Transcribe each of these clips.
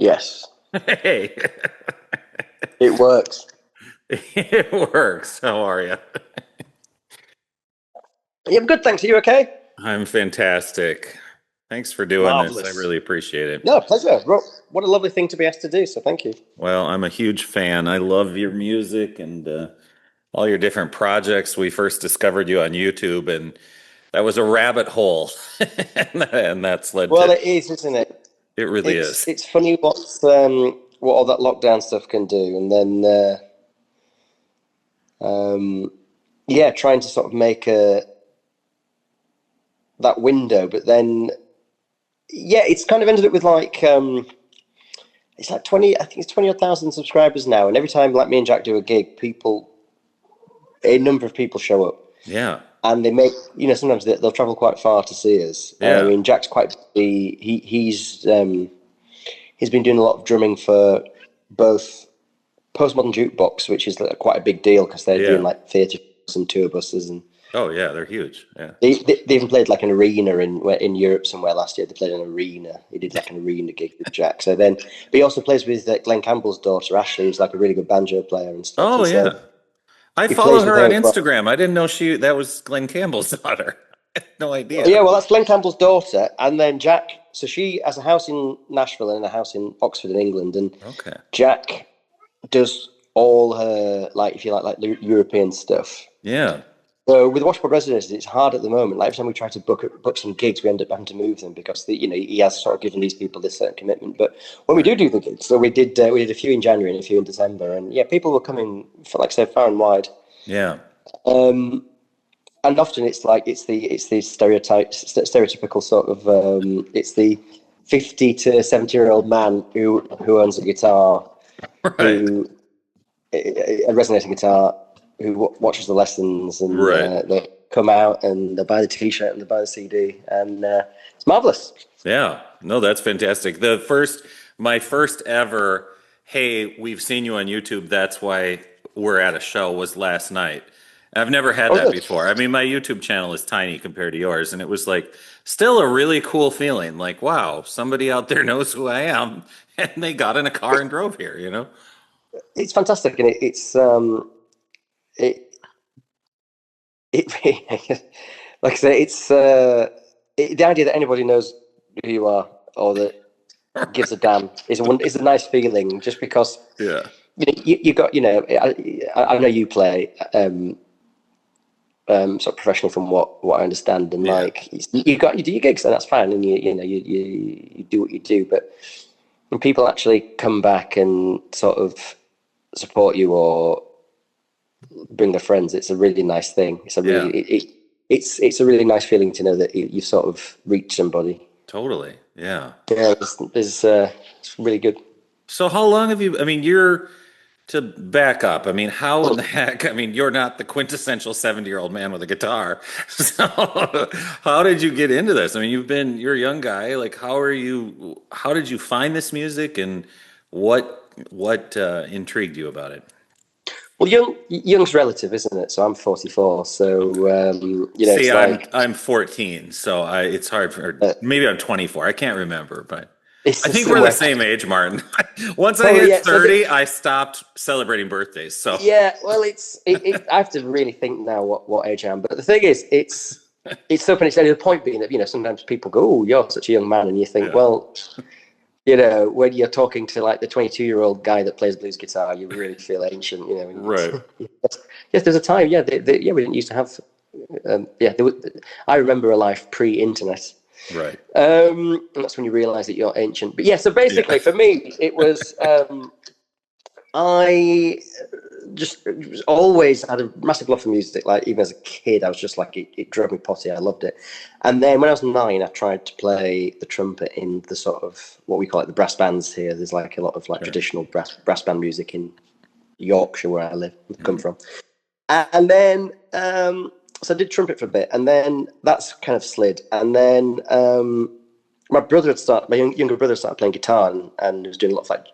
Yes, Hey, it works. it works. How are you? Yeah, I'm good, thanks. Are you okay? I'm fantastic. Thanks for doing this. I Marvelous. really appreciate it. No, pleasure. What a lovely thing to be asked to do. So thank you. Well, I'm a huge fan. I love your music and all your different projects. We first discovered you on YouTube, and that was a rabbit hole, and that's led Well, to it is, isn't it? it. Really It's is. it's funny what all that lockdown stuff can do, and then yeah, trying to sort of make a that window, but then yeah, it's kind of ended up with it's like 20. I think it's 20 odd thousand subscribers now, and every time like me and Jack do a gig, a number of people show up. Yeah, And they make sometimes they'll travel quite far to see us. I yeah, mean, Jack's quite busy. He's been doing a lot of drumming for both Postmodern Jukebox, which is like quite a big deal because they're doing yeah. like theatre and tour buses, and Oh, yeah, they're huge. Yeah. they even played like an arena in Europe somewhere last year. They played an arena. He did like an arena gig with Jack. So then, but he also plays with Glenn Campbell's daughter Ashley, who's like a really good banjo player and stuff. Oh, And so yeah. I he follow plays with her her on as well. Instagram. I didn't know that was Glenn Campbell's daughter. No idea. Yeah, well, that's Glenn Campbell's daughter, and then Jack. So she has a house in Nashville and a house in Oxford in England, and Okay. Jack does all her like, if you like European stuff. Yeah. So with Washboard Residences, it's hard at the moment. Like every time we try to book some gigs, we end up having to move them because he has sort of given these people this certain commitment. But when we Right. do the gigs, so we did a few in January and a few in December, and yeah, people were coming for like I said far and wide. Yeah. Um, and often it's the stereotypical sort of it's the 50 to 70-year-old man who owns a guitar, Right. who a resonating guitar, who watches the lessons, and Right. they come out and they buy the T-shirt and they buy the CD, and it's marvelous. Yeah. No, that's fantastic. My first ever, hey, we've seen you on YouTube. That's why we're at a show was last night. I've never had Oh, that good. before. I mean, my YouTube channel is tiny compared to yours, and it was like still a really cool feeling. Like, wow, somebody out there knows who I am, and they got in a car and drove here, you know? It's fantastic, and it like I say, the idea that anybody knows who you are or that gives a damn is a nice feeling. Just because Yeah. you got I know you play sort of professionally from what I understand, and Yeah. like you do your gigs and that's fine, and you do what you do, but when people actually come back and sort of support you or bring their friends, it's a really nice thing. Yeah. It's a really nice feeling to know that you've sort of reached somebody. Totally. Yeah. Yeah, it's really good. So how long have you, I mean, you're to back up. I mean, how in the heck? I mean, you're not the quintessential 70-year-old man with a guitar. So how did you get into this? I mean, you're a young guy. Like, how did you find this music and what intrigued you about it? Well, young's relative, isn't it? So I'm 44. So See, it's like I'm 14, so it's hard for maybe I'm 24. I can't remember, but I it's think we're the somewhere. same age, Martin. Once I Probably, hit yeah. 30, I stopped celebrating birthdays. So Yeah, well, I have to really think now what age I am. But the thing is, it's so funny. The point being that sometimes people go, "Oh, you're such a young man," and you think, yeah, well, when you're talking to like the 22-year-old guy that plays blues guitar, you really feel ancient. And right, yes, there's a time. Yeah, yeah, we didn't used to have. Yeah, I remember a life pre-internet. right, And that's when you realise that you're ancient. But yeah, so yeah, basically, for me, it was. I just always had a massive love for music. Like even as a kid, I was just like it drove me potty. I loved it. And then when I was 9, I tried to play the trumpet in the sort of what we call it the brass bands here. There's like a lot of like sure. traditional brass band music in Yorkshire where I live, come Mhm. from. And then so I did trumpet for a bit, and then that's kind of slid. And then my younger brother started playing guitar, and he was doing a lot of like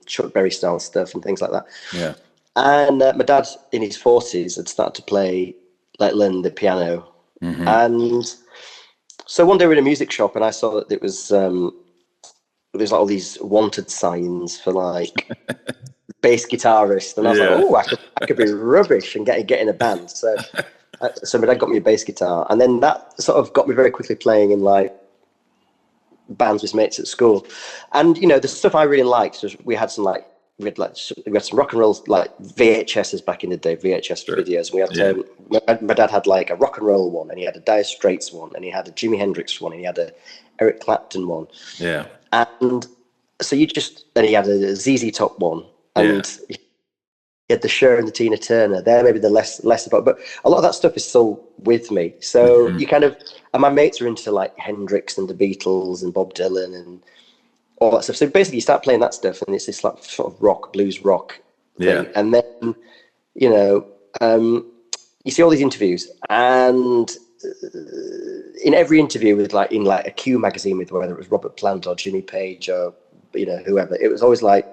Chuck Berry style stuff and things like that. Yeah, And my dad, in his 40s, had started to play, like, learn the piano. hmm, And so one day we were in a music shop, and I saw that it was there's like all these wanted signs for like bass guitarist, and I was like, oh, I could be rubbish and get in a band. So my dad got me a bass guitar, and then that sort of got me very quickly playing in like bands with mates at school. And the stuff I really liked was we had some rock and roll like VHSs back in the day, VHS videos. We had my dad had like a rock and roll one, and he had a Dire Straits one, and he had a Jimi Hendrix one, and he had a Eric Clapton one. Yeah. And so then he had a ZZ Top one, and he had the Cher and the Tina Turner. They're maybe the less about, but a lot of that stuff is still with me. So you kind of, and my mates are into like Hendrix and the Beatles and Bob Dylan and all that stuff. So basically, you start playing that stuff, and it's this like sort of blues rock thing. Yeah. And then you see all these interviews, and in every interview with like in like a Q magazine with whether it was Robert Plant or Jimmy Page or whoever, it was always like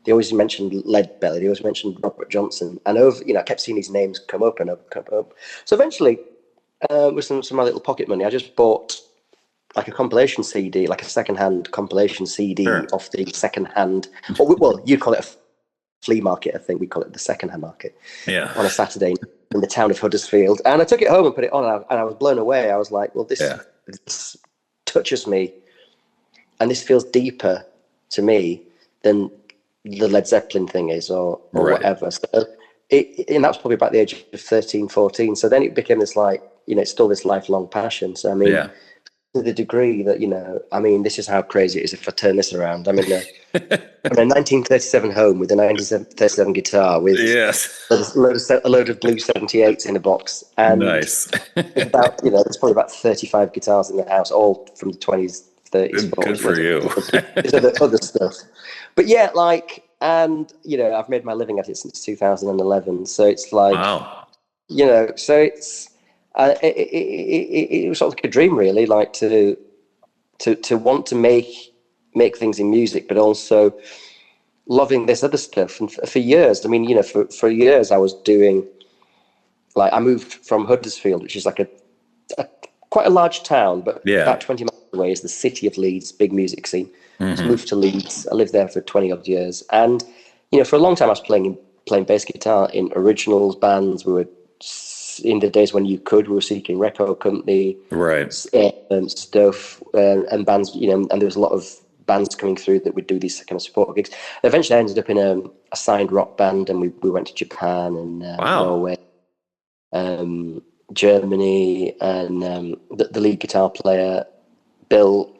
they always mentioned Lead Belly, they always mentioned Robert Johnson, and I kept seeing these names come up and up. So eventually, with some of my little pocket money, I just bought like a compilation CD, like a second-hand compilation CD off the second-hand, well, you call it a flea market, I think we call it the second-hand market, on a Saturday in the town of Huddersfield. And I took it home and put it on, and I was blown away. I was like, well, this touches me, and this feels deeper to me than the Led Zeppelin thing is, or whatever. So and that was probably about the age of 13, 14. So then it became this like, it's still this lifelong passion. So I mean, to the degree that, this is how crazy it is if I turn this around. I'm in a 1937 home with a 1937 guitar with a load of blue 78s in a box. And nice. about, there's probably about 35 guitars in the house, all from the 20s, 30s. Good for you. There's other stuff. But and, I've made my living at it since 2011. So it's like, wow. So it's, it was sort of like a dream, really, like to want to make things in music, but also loving this other stuff. And for years, for years I was doing, like, I moved from Huddersfield, which is like a quite a large town, but about 20 miles away is the city of Leeds, big music scene. So I moved to Leeds. I lived there for 20 odd years, and for a long time I was playing bass guitar in originals bands. We were, in the days when we were seeking record company, stuff, and bands, and there was a lot of bands coming through that would do these kind of support gigs. Eventually I ended up in a signed rock band, and we went to Japan and Norway, Germany, and the lead guitar player, Bill,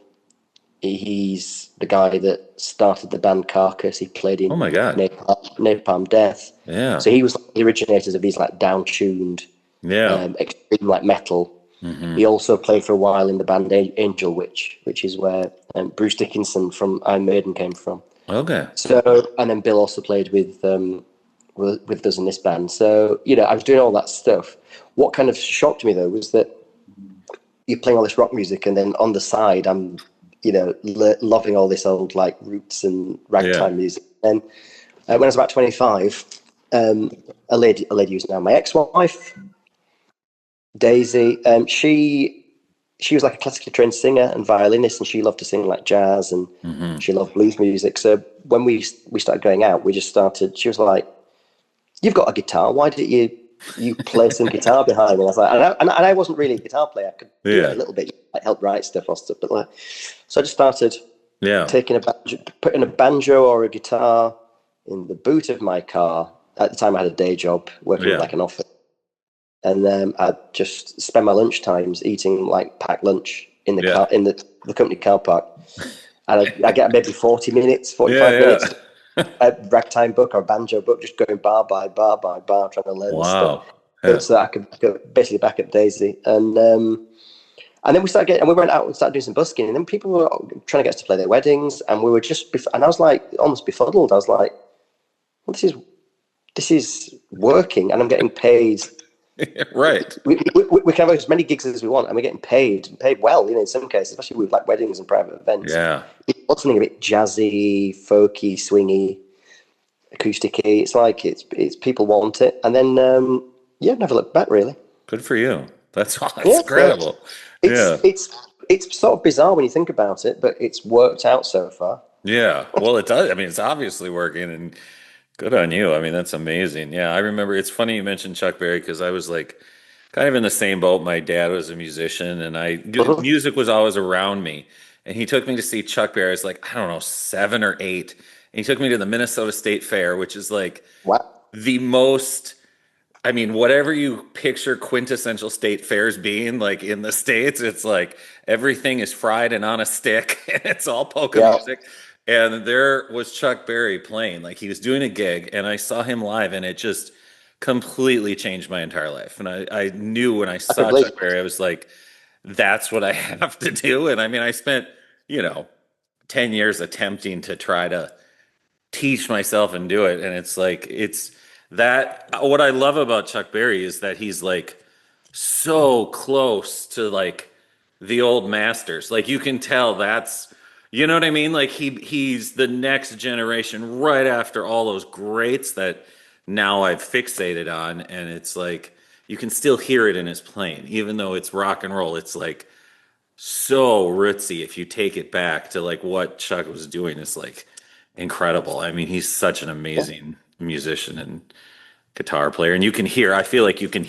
he's the guy that started the band Carcass. He played in Napalm Death. Yeah. So he was like the originators of these like down-tuned, extreme like metal. He also played for a while in the band Angel Witch, which is where Bruce Dickinson from Iron Maiden came from. Okay. So, and then Bill also played with us in this band. So, I was doing all that stuff. What kind of shocked me though was that you're playing all this rock music, and then on the side, I'm, loving all this old like roots and ragtime music. And when I was about 25, a lady who's now my ex-wife, Daisy, she was like a classically trained singer and violinist, and she loved to sing like jazz, and she loved blues music. So when we started going out, she was like, "You've got a guitar, why don't you play some guitar behind me?" And I was like, and I wasn't really a guitar player. I could do it a little bit, like help write stuff or stuff, but like, so I just started putting a banjo or a guitar in the boot of my car. At the time I had a day job working at like an office, and I'd just spend my lunch times eating like packed lunch in the car, in the company car park, and I get maybe 45 minutes, a ragtime book or a banjo book, just going bar by bar by bar, trying to learn this stuff, so that I could go basically back up Daisy. And then we went out and started doing some busking, and then people were trying to get us to play their weddings, and we were and I was like almost befuddled. I was like, well, this is working, and I'm getting paid. Right. We can have as many gigs as we want, and we're getting paid well, in some cases, especially with like weddings and private events. Yeah. It's something a bit jazzy, folky, swingy, acoustic-y. It's like it's people want it, and then never looked back, really. Good for you. That's incredible. It's sort of bizarre when you think about it, but it's worked out so far. Yeah. Well, it does. I mean, it's obviously working and good on you. I mean, that's amazing. Yeah. I remember it's funny you mentioned Chuck Berry because I was like kind of in the same boat. My dad was a musician and Mhm. music was always around me. And he took me to see Chuck Berry. I was like, I don't know, 7 or 8. And he took me to the Minnesota State Fair, which is like Wow. the most, I mean, whatever you picture quintessential state fairs being like in the States, it's like everything is fried and on a stick and it's all polka Yeah. music. And there was Chuck Berry playing, like he was doing a gig, and I saw him live, and it just completely changed my entire life. And I knew when I I can saw believe Chuck it. Berry, I was like, that's what I have to do. And I mean, I spent, you know, 10 years attempting to try to teach myself and do it. And it's like, it's that what I love about Chuck Berry is that he's like so close to like the old masters. Like you can tell that's, you know what I mean? Like he's the next generation right after all those greats that now I've fixated on. And it's like, you can still hear it in his playing, even though it's rock and roll. It's like so rootsy if you take it back to like what Chuck was doing is like incredible. I mean, he's such an Yeah. amazing musician and guitar player. And you can hear, I feel like you can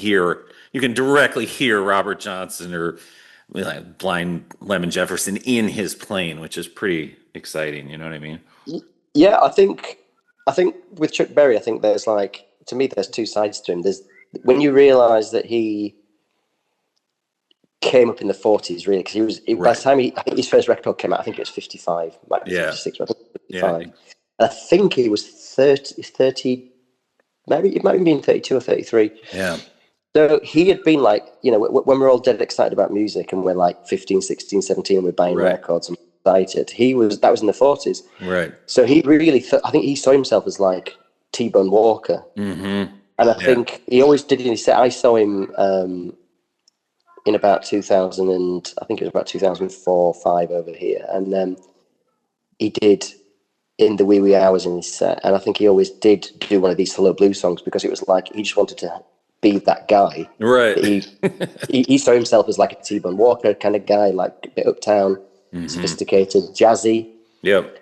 directly hear Robert Johnson or like Blind Lemon Jefferson in his playing, which is pretty exciting. You know what I mean? Yeah, I think with Chuck Berry, I think there's like to me there's two sides to him. There's when you realise that he came up in the 40s, really, because by the Right. time I think his first record came out, I think it was 55, might be Yeah. 56, but I think it was Yeah. 55. And I think he was 30, maybe it might have been 32 or 33. Yeah. So he had been like, when we're all dead excited about music and we're like 15, 16, 17, and we're buying Right. records and excited, that was in the 40s. Right. So he really, I think he saw himself as like T-Bone Walker. Mm-hmm. And I Yeah. think he always did it. He said, I saw him in about 2000, and I think it was about 2004, 5 over here. And he did in the wee wee hours in his set. And I think he always did do one of these slow blues songs because it was like he just wanted to be that guy. Right. That he saw himself as like a T-Bone Walker kind of guy, like a bit uptown, Mm-hmm. sophisticated, jazzy. Yep.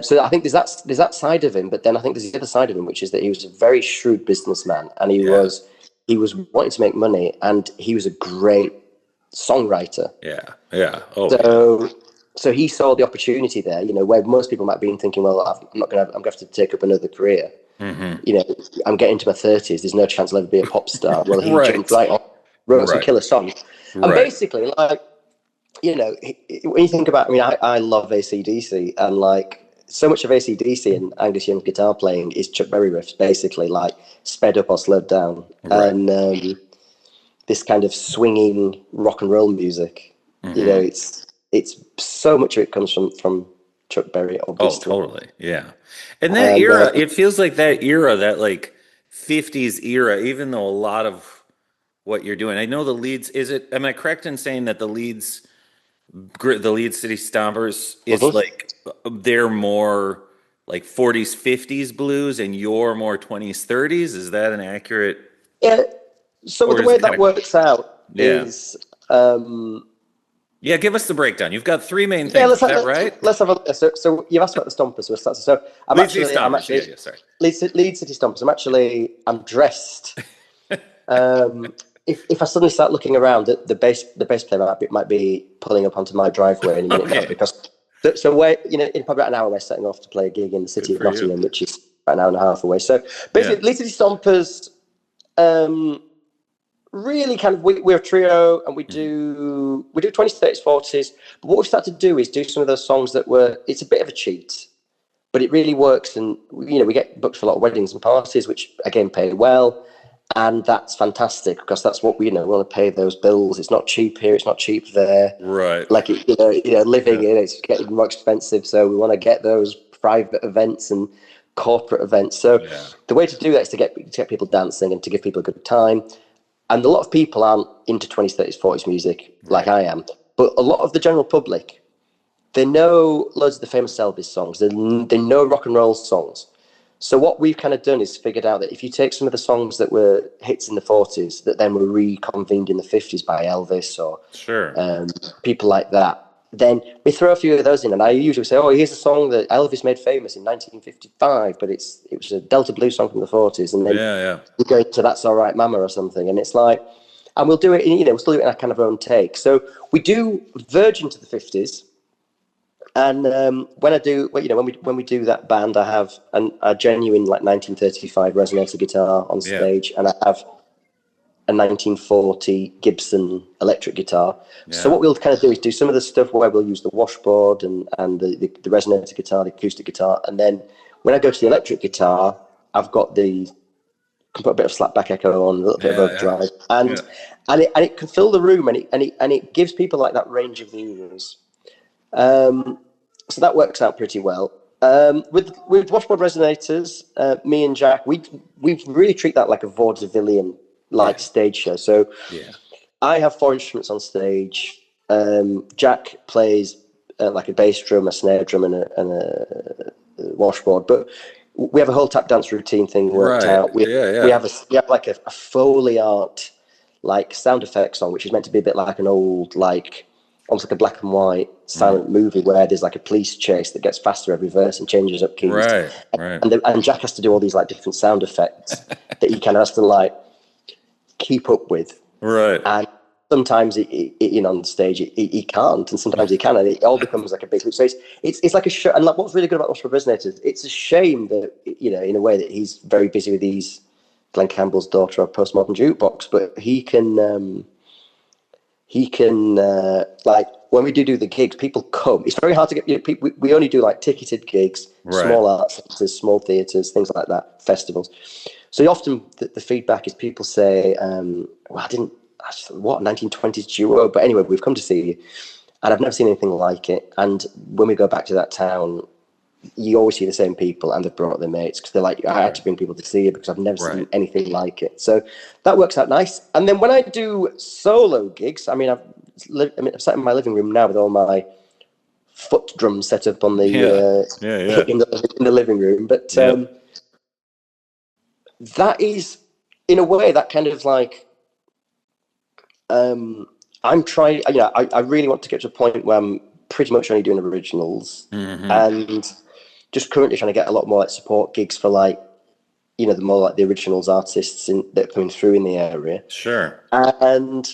So I think there's that side of him, but then I think there's the other side of him, which is that he was a very shrewd businessman, and Yeah. he was wanting to make money, and he was a great songwriter. Yeah. Yeah. Oh, yeah. So he saw the opportunity there, where most people might be thinking, well, I'm going to have to take up another career. Mm-hmm. I'm getting into my 30s. There's no chance I'll ever be a pop star. Well, he jumped Right. right on, wrote some Right. killer songs, and Right. basically, like, when you think about, I mean, I love AC/DC, and like so much of AC/DC and Angus Young's guitar playing is Chuck Berry riffs, basically, like sped up or slowed down, Right. and this kind of swinging rock and roll music. Mm-hmm. It's so much of it comes from Chuck Berry, Oh, obviously. totally. Yeah. And that And era, it feels like that era, that like 50s era, even though a lot of what you're doing, I know the leads, am I correct in saying that the lead City Stompers is mhm. like, they're more like 40s, 50s blues and you're more 20s, 30s? Is that an accurate, Yeah, so or the is way it kind that of, works out yeah. is. Yeah, give us the breakdown. You've got three main Yeah, things. Is that right? let's have a. So you've asked about the Stompers, so we'll start. So Lead City I'm Stompers. Yeah, actually yeah, sorry. Lead City Stompers. I'm dressed. If I suddenly start looking around, the bass player might be pulling up onto my driveway in a minute now, Okay. because so we're in probably about an hour we're setting off to play a gig in the Good city of for you. Nottingham, which is about an hour and a half away. So Yeah. basically, Lead City Stompers. Really kind of we're a trio, and we Mhm. do 20s, 30s, 40s, but what we've started to do is do some of those songs that it's a bit of a cheat, but it really works, and we get booked for a lot of weddings and parties, which again pay well, and that's fantastic because that's what we want to pay those bills. It's not cheap here, it's not cheap there, Right. like living Yeah. in it's getting more expensive, so we want to get those private events and corporate events. So Yeah. the way to do that is to get people dancing and to give people a good time. And a lot of people aren't into 20s, 30s, 40s music like Right. I am. But a lot of the general public, they know loads of the famous Elvis songs. They know rock and roll songs. So what we've kind of done is figured out that if you take some of the songs that were hits in the 40s that then were reconvened in the 50s by Elvis or Sure. people like that, then we throw a few of those in, and I usually say, "Oh, here's a song that Elvis made famous in 1955, but it was a Delta blues song from the 40s." And then we go into "That's All Right, Mama" or something, and it's like, and we'll do it, we'll still do it in our kind of own take. So we do verge into the 50s, and when we do that band, I have a genuine like 1935 resonator guitar on stage, and I have a 1940 Gibson electric guitar. Yeah. So what we'll kind of do is do some of the stuff where we'll use the washboard and the resonator guitar, the acoustic guitar. And then when I go to the electric guitar, I've got can put a bit of slapback echo on, a little bit of overdrive. And it can fill the room, and it gives people like that range of views. So that works out pretty well. With washboard resonators, me and Jack, we really treat that like a vaudevillian stage show. So I have 4 instruments on stage. Jack plays like a bass drum, a snare drum, and a washboard. But we have a whole tap dance routine thing worked out. We have like a Foley art like sound effects song, which is meant to be a bit like an old almost like a black and white silent movie where there's like a police chase that gets faster every verse and changes up keys. Right. And Jack has to do all these like different sound effects that he kind of has to keep up with. Right. And sometimes on stage he can't, and sometimes he can, and it all becomes like a big. So it's like a show. And what's really good about Washboard Resonators, it's a shame that in a way that he's very busy with these Glenn Campbell's Daughter of Postmodern Jukebox, but he can when we do the gigs, people come. It's very hard to get. We only do like ticketed gigs, small art centres, small theatres, things like that, festivals. So often the feedback is people say, what 1920s duo? But anyway, we've come to see you, and I've never seen anything like it. And when we go back to that town, you always see the same people, and they've brought their mates because they're like, I had to bring people to see you because I've never seen anything like it. So that works out nice. And then when I do solo gigs, I've sat in my living room now with all my foot drums set up on the in the living room. But that is, in a way, that kind of like I'm trying. I really want to get to a point where I'm pretty much only doing originals, and just currently trying to get a lot more support gigs for the more the originals artists that are coming through in the area. Sure. And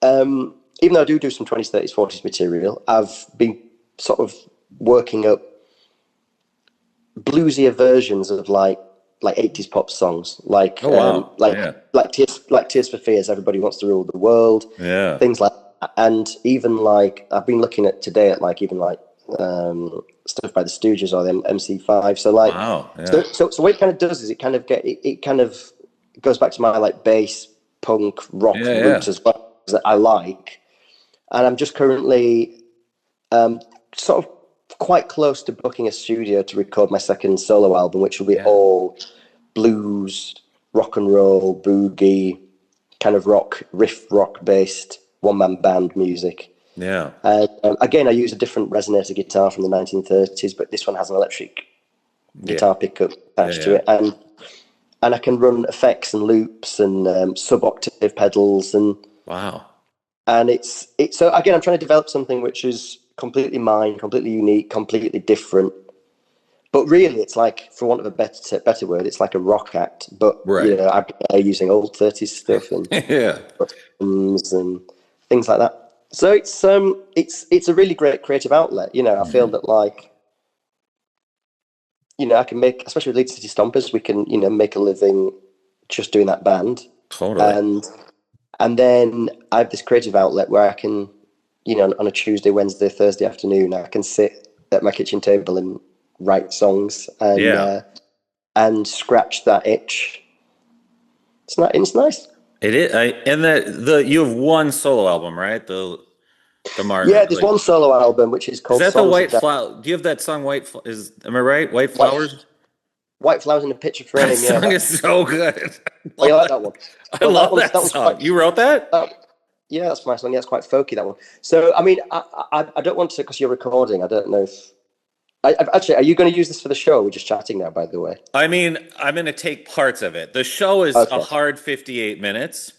even though I do some 20s, 30s, 40s material, I've been sort of working up bluesier versions of like 80s pop songs, like Tears for Fears, Everybody Wants to Rule the World, things like that. And even I've been looking at today at stuff by the Stooges or the MC5. So so what it kind of does is it kind of goes back to my bass punk rock roots as well, that I like. And I'm just currently sort of quite close to booking a studio to record my second solo album, which will be all blues, rock and roll, boogie, kind of riff rock based one-man band music. Yeah. Again, I use a different resonator guitar from the 1930s, but this one has an electric guitar pickup attached to it, and I can run effects and loops and sub-octave pedals and and it's so again, I'm trying to develop something which is completely mine, completely unique, completely different. But really, it's like, for want of a better word, it's like a rock act. But I'm using old 30s stuff and and things like that. So it's a really great creative outlet. I feel that I can make, especially with Leeds City Stompers, we can make a living just doing that band. Totally. And then I have this creative outlet where I can, on a Tuesday, Wednesday, Thursday afternoon, I can sit at my kitchen table and write songs and scratch that itch. It's nice. It is. And you have one solo album, right? The Martyn. Yeah, there's one solo album which is called. Is that the White Flower? Do you have that song am I right? White Flowers? White Flowers in a Picture Frame. That song is so good. Oh, you like that one? I love that song. You wrote that? Yeah, that's my song. Yeah, it's quite folky, that one. So, I don't want to, because you're recording, I don't know if... Actually, are you going to use this for the show? We're just chatting now, by the way. I'm going to take parts of it. The show is a hard 58 minutes.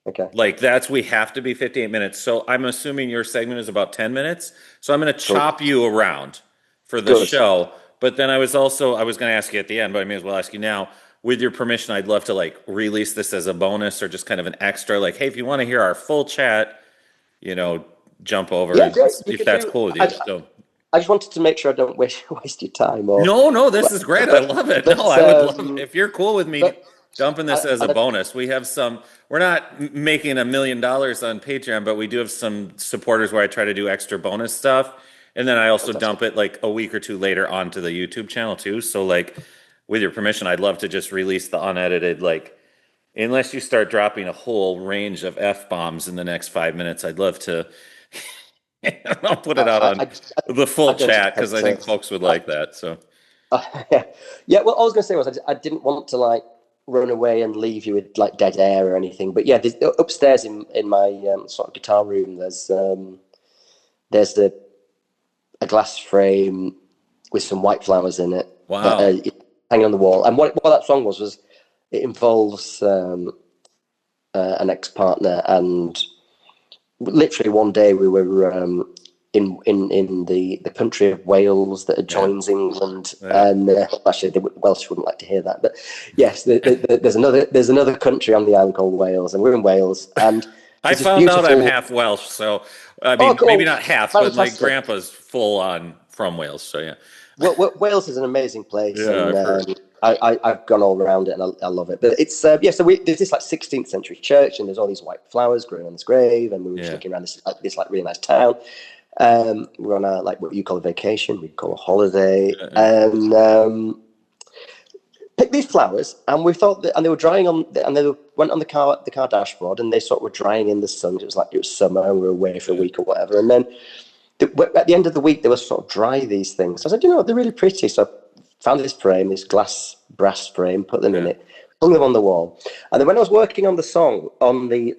Okay. Like we have to be 58 minutes. So I'm assuming your segment is about 10 minutes. So I'm going to Cool. chop you around for the Good. show. But then I was going to ask you at the end, but I may as well ask you now. With your permission, I'd love to like release this as a bonus or just kind of an extra. Like, hey, if you want to hear our full chat, you know, jump over Yeah, great. You if could that's do. cool with you. So I just wanted to make sure I don't waste your time. Or, no, this is great. I but love it. No, but I would love if you're cool with me but dumping this as a I, bonus. We have some. We're not making $1 million on Patreon, but we do have some supporters where I try to do extra bonus stuff, and then I also fantastic. dump it like a week or two later onto the YouTube channel too. So like, with your permission, I'd love to just release the unedited like. Unless you start dropping a whole range of F bombs in the next 5 minutes, I'd love to. I'll put it out on the I full don't chat because intend I think to. folks would like that. So. Yeah, yeah. Well, all I was going to say was I didn't want to like run away and leave you with like dead air or anything. But yeah, upstairs in my sort of guitar room, there's a glass frame with some white flowers in it that Wow. hanging on the wall. And what that song was it involves an ex-partner, and literally one day we were in the country of Wales that Yeah. adjoins England, Yeah. and actually the Welsh wouldn't like to hear that, but yes, there's another country on the island called Wales, and we're in Wales, and I there's this found out I'm beautiful. half Welsh, so I Oh, mean maybe cool, not half, but my fantastic. grandpa's full on from Wales. So yeah. Well, Wales is an amazing place, Yeah, and I've heard. I've gone all around it, and I love it. But it's yeah. So there's this like 16th century church, and there's all these white flowers growing on this grave, and we were just Yeah. looking around this like really nice town. We're on a like what you call a vacation, we call a holiday, Yeah. and picked these flowers, and we thought that, and they were drying on, and they went on the car dashboard, and they sort of were drying in the sun. It was like it was summer, and we were away for a Yeah. week or whatever, and then at the end of the week, they were sort of dry, these things. I said, you know what, they're really pretty. So I found this frame, this glass brass frame, put them in Yeah. it, hung them on the wall. And then when I was working on the song, on the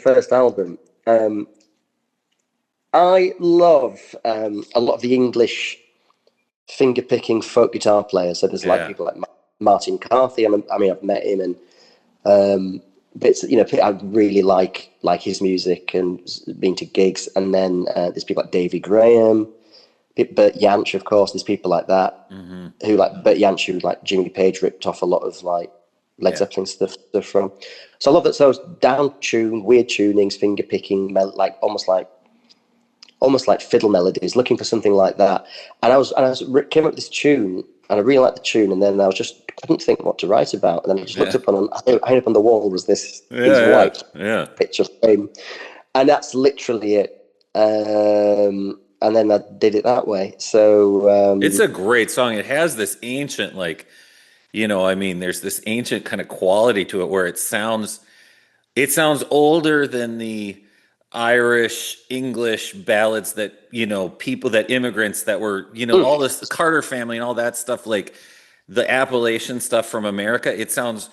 first album, I love a lot of the English finger-picking folk guitar players. So there's like Yeah. people like Martyn. I mean, I've met him, and bits, you know, I really like his music and been to gigs. And then there's people like Davy Graham, Bert Jansch, of course. There's people like that Hmm. who like Bert Jansch, who like Jimmy Page ripped off a lot of like Led Yeah. Zeppelin stuff from. So I love that. So it's down tuned, weird tunings, finger picking, like almost like fiddle melodies, looking for something like that. And I came up with this tune, and I really liked the tune, and then I was just couldn't think what to write about. And then I just looked Yeah. up high up on the wall was these Yeah. white Yeah. picture frame, and that's literally it. And then I did it that way. So It's a great song. It has this ancient, like, I mean, there's this ancient kind of quality to it where it sounds older than the Irish, English ballads that, people that immigrants that were, all this the Carter family and all that stuff, like the Appalachian stuff from America. It sounds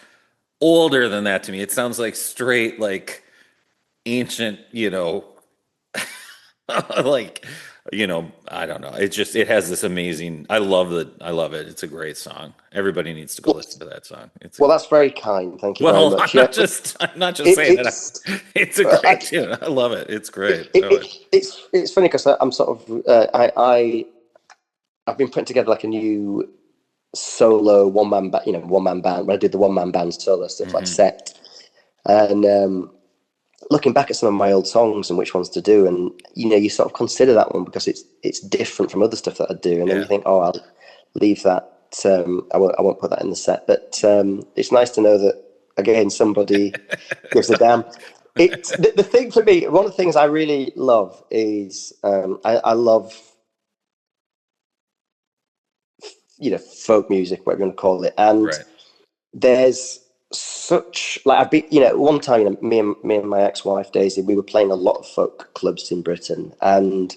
older than that to me. It sounds like straight, like ancient, like, I don't know. It has this amazing, I love it. It's a great song. Everybody needs to go listen to that song. well, that's very kind. Thank you very Well, I'm much. Yeah, not just it, saying that. it's It's a great tune. I love it. It's great. it's funny because I'm sort of I've been putting together like a new solo one man band where I did the one man band solo stuff like Hmm. set, and looking back at some of my old songs and which ones to do, and you sort of consider that one because it's different from other stuff that I do, and then Yeah. you think, oh, I'll leave that. I won't put that in the set, but it's nice to know that again somebody gives a damn. It's the thing for me. One of the things I really love is I love folk music, whatever you want to call it, and Right. there's such like I've been one time me and my ex-wife Daisy, we were playing a lot of folk clubs in Britain, and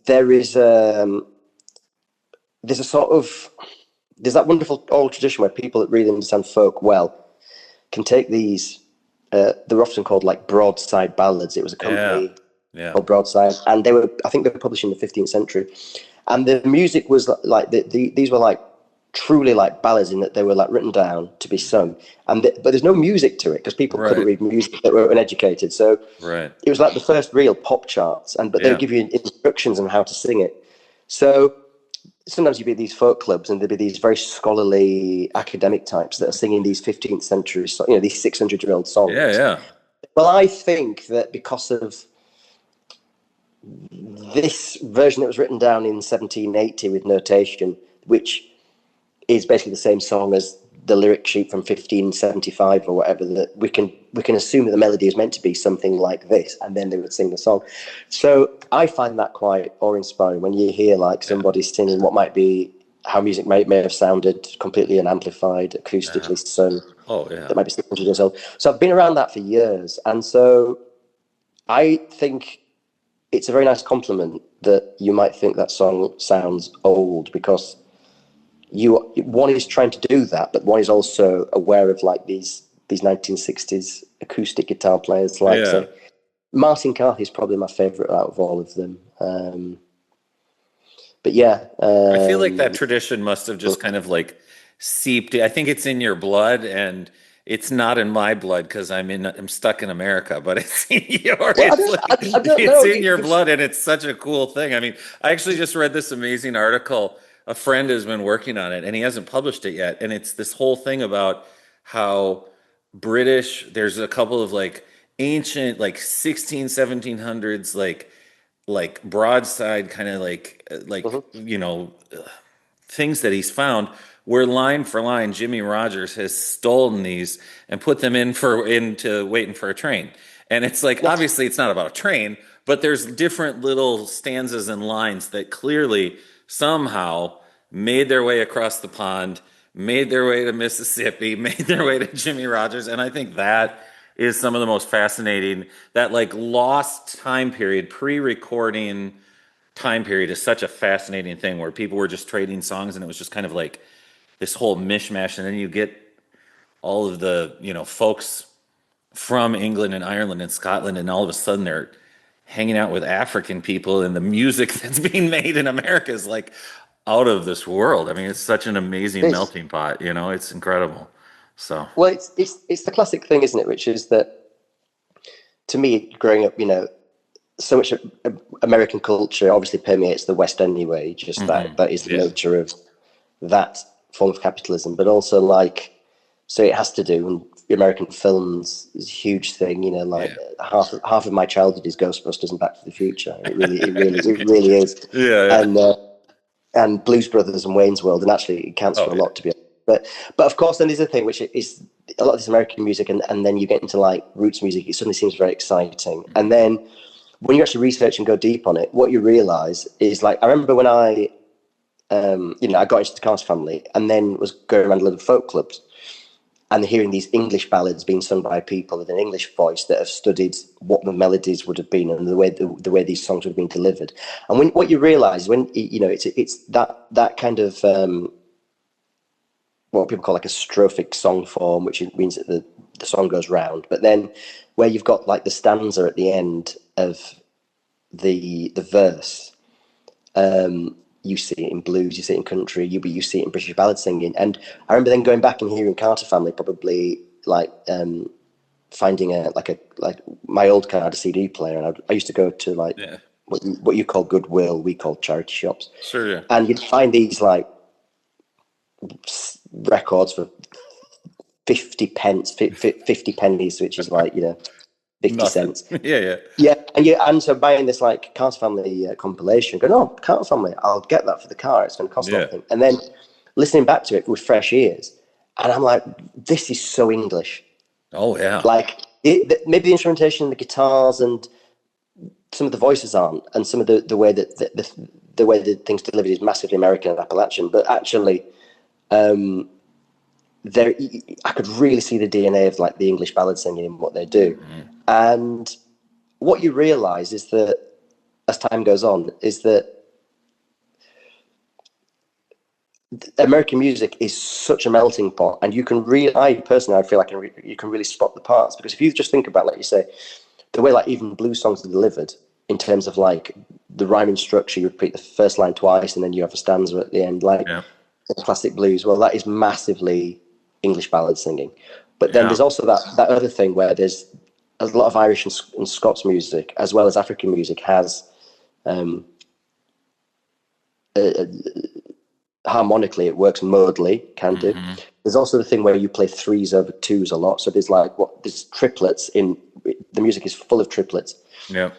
there is there's a sort of there's that wonderful old tradition where people that really understand folk well can take these they're often called like broadside ballads. It was a Yeah. company Yeah. called Broadside, and I think they were published in the 15th century, and the music was like these were like truly like ballads in that they were like written down to be sung, but there's no music to it because people couldn't read music that were uneducated. So it was like the first real pop charts, but they would give you instructions on how to sing it. So sometimes you'd be at these folk clubs and there'd be these very scholarly academic types that are singing these 15th century, these 600-year-old songs. Well, I think that because of this version that was written down in 1780 with notation, which is basically the same song as the lyric sheet from 1575 or whatever, that we can assume that the melody is meant to be something like this, and then they would sing the song. So I find that quite awe-inspiring when you hear like somebody singing what might be how music may have sounded completely unamplified, acoustically sung. That might be 600 years old. So I've been around that for years, and so I think it's a very nice compliment that you might think that song sounds old, because one is trying to do that, but one is also aware of like these 1960s acoustic guitar players. Like so Martyn is probably my favorite out of all of them. But I feel like that tradition must have just kind of like seeped. I think it's in your blood, and it's not in my blood because I'm stuck in America, but it's in yours. Well, it's in your blood, and it's such a cool thing. I mean, I actually just read this amazing article. A friend has been working on it, and he hasn't published it yet. And it's this whole thing about how British, there's a couple of like ancient, like 1700s, like broadside kind of like things that he's found where line for line Jimmy Rogers has stolen these and put them into Waiting for a Train. And it's like, obviously it's not about a train, but there's different little stanzas and lines that clearly somehow made their way across the pond, made their way to Mississippi, made their way to Jimmy Rogers. And I think that is some of the most fascinating, that like lost time period, pre-recording time period is such a fascinating thing where people were just trading songs and it was just kind of like this whole mishmash. And then you get all of the, folks from England and Ireland and Scotland, and all of a sudden they're hanging out with African people, and the music that's being made in America is like out of this world. I mean, it's such an amazing melting pot, it's incredible. So, well, it's the classic thing, isn't it? Which is that, to me, growing up, so much American culture obviously permeates the West anyway. Just that is the nature of that form of capitalism. But also, so it has to do. And American films is a huge thing. Half of my childhood is Ghostbusters and Back to the Future. It really is. And Blues Brothers and Wayne's World, and actually it counts for a lot, to be honest. But of course, then there's a thing which is a lot of this American music, and then you get into like roots music. It suddenly seems very exciting, and then when you actually research and go deep on it, what you realize is, like, I remember when I got into the Carter family, and then was going around little folk clubs and hearing these English ballads being sung by people with an English voice that have studied what the melodies would have been and the way these songs would have been delivered. And what you realize it's that kind of what people call like a strophic song form, which means that the song goes round. But then where you've got like the stanza at the end of the verse, you see it in blues, you see it in country, you see it in British ballad singing. And I remember then going back and hearing Carter Family, probably like finding my old car had a CD player, and I used to go to what you call Goodwill, we call charity shops. Sure, yeah. And you'd find these like records for 50 pennies, which is like 50 cents. Yeah. And so buying this like Carter Family compilation, going, oh, Carter Family, I'll get that for the car, it's going to cost nothing. And then listening back to it with fresh ears, and I'm like, this is so English. Oh yeah. Like maybe the instrumentation, the guitars, and some of the voices aren't, and some of the way that the way that things delivered is massively American and Appalachian, but actually I could really see the DNA of like the English ballad singing in what they do. And what you realize is that as time goes on is that American music is such a melting pot, and you can really, I feel like you can really spot the parts, because if you just think about, like you say, the way like even blues songs are delivered in terms of like the rhyming structure, you repeat the first line twice and then you have a stanza at the end, classic blues. Well, that is massively English ballad singing. But then there's also that other thing where there's a lot of Irish and Scots music, as well as African music, has harmonically it works modally, can do. There's also the thing where you play threes over twos a lot. So there's triplets in the music is full of triplets. Yeah.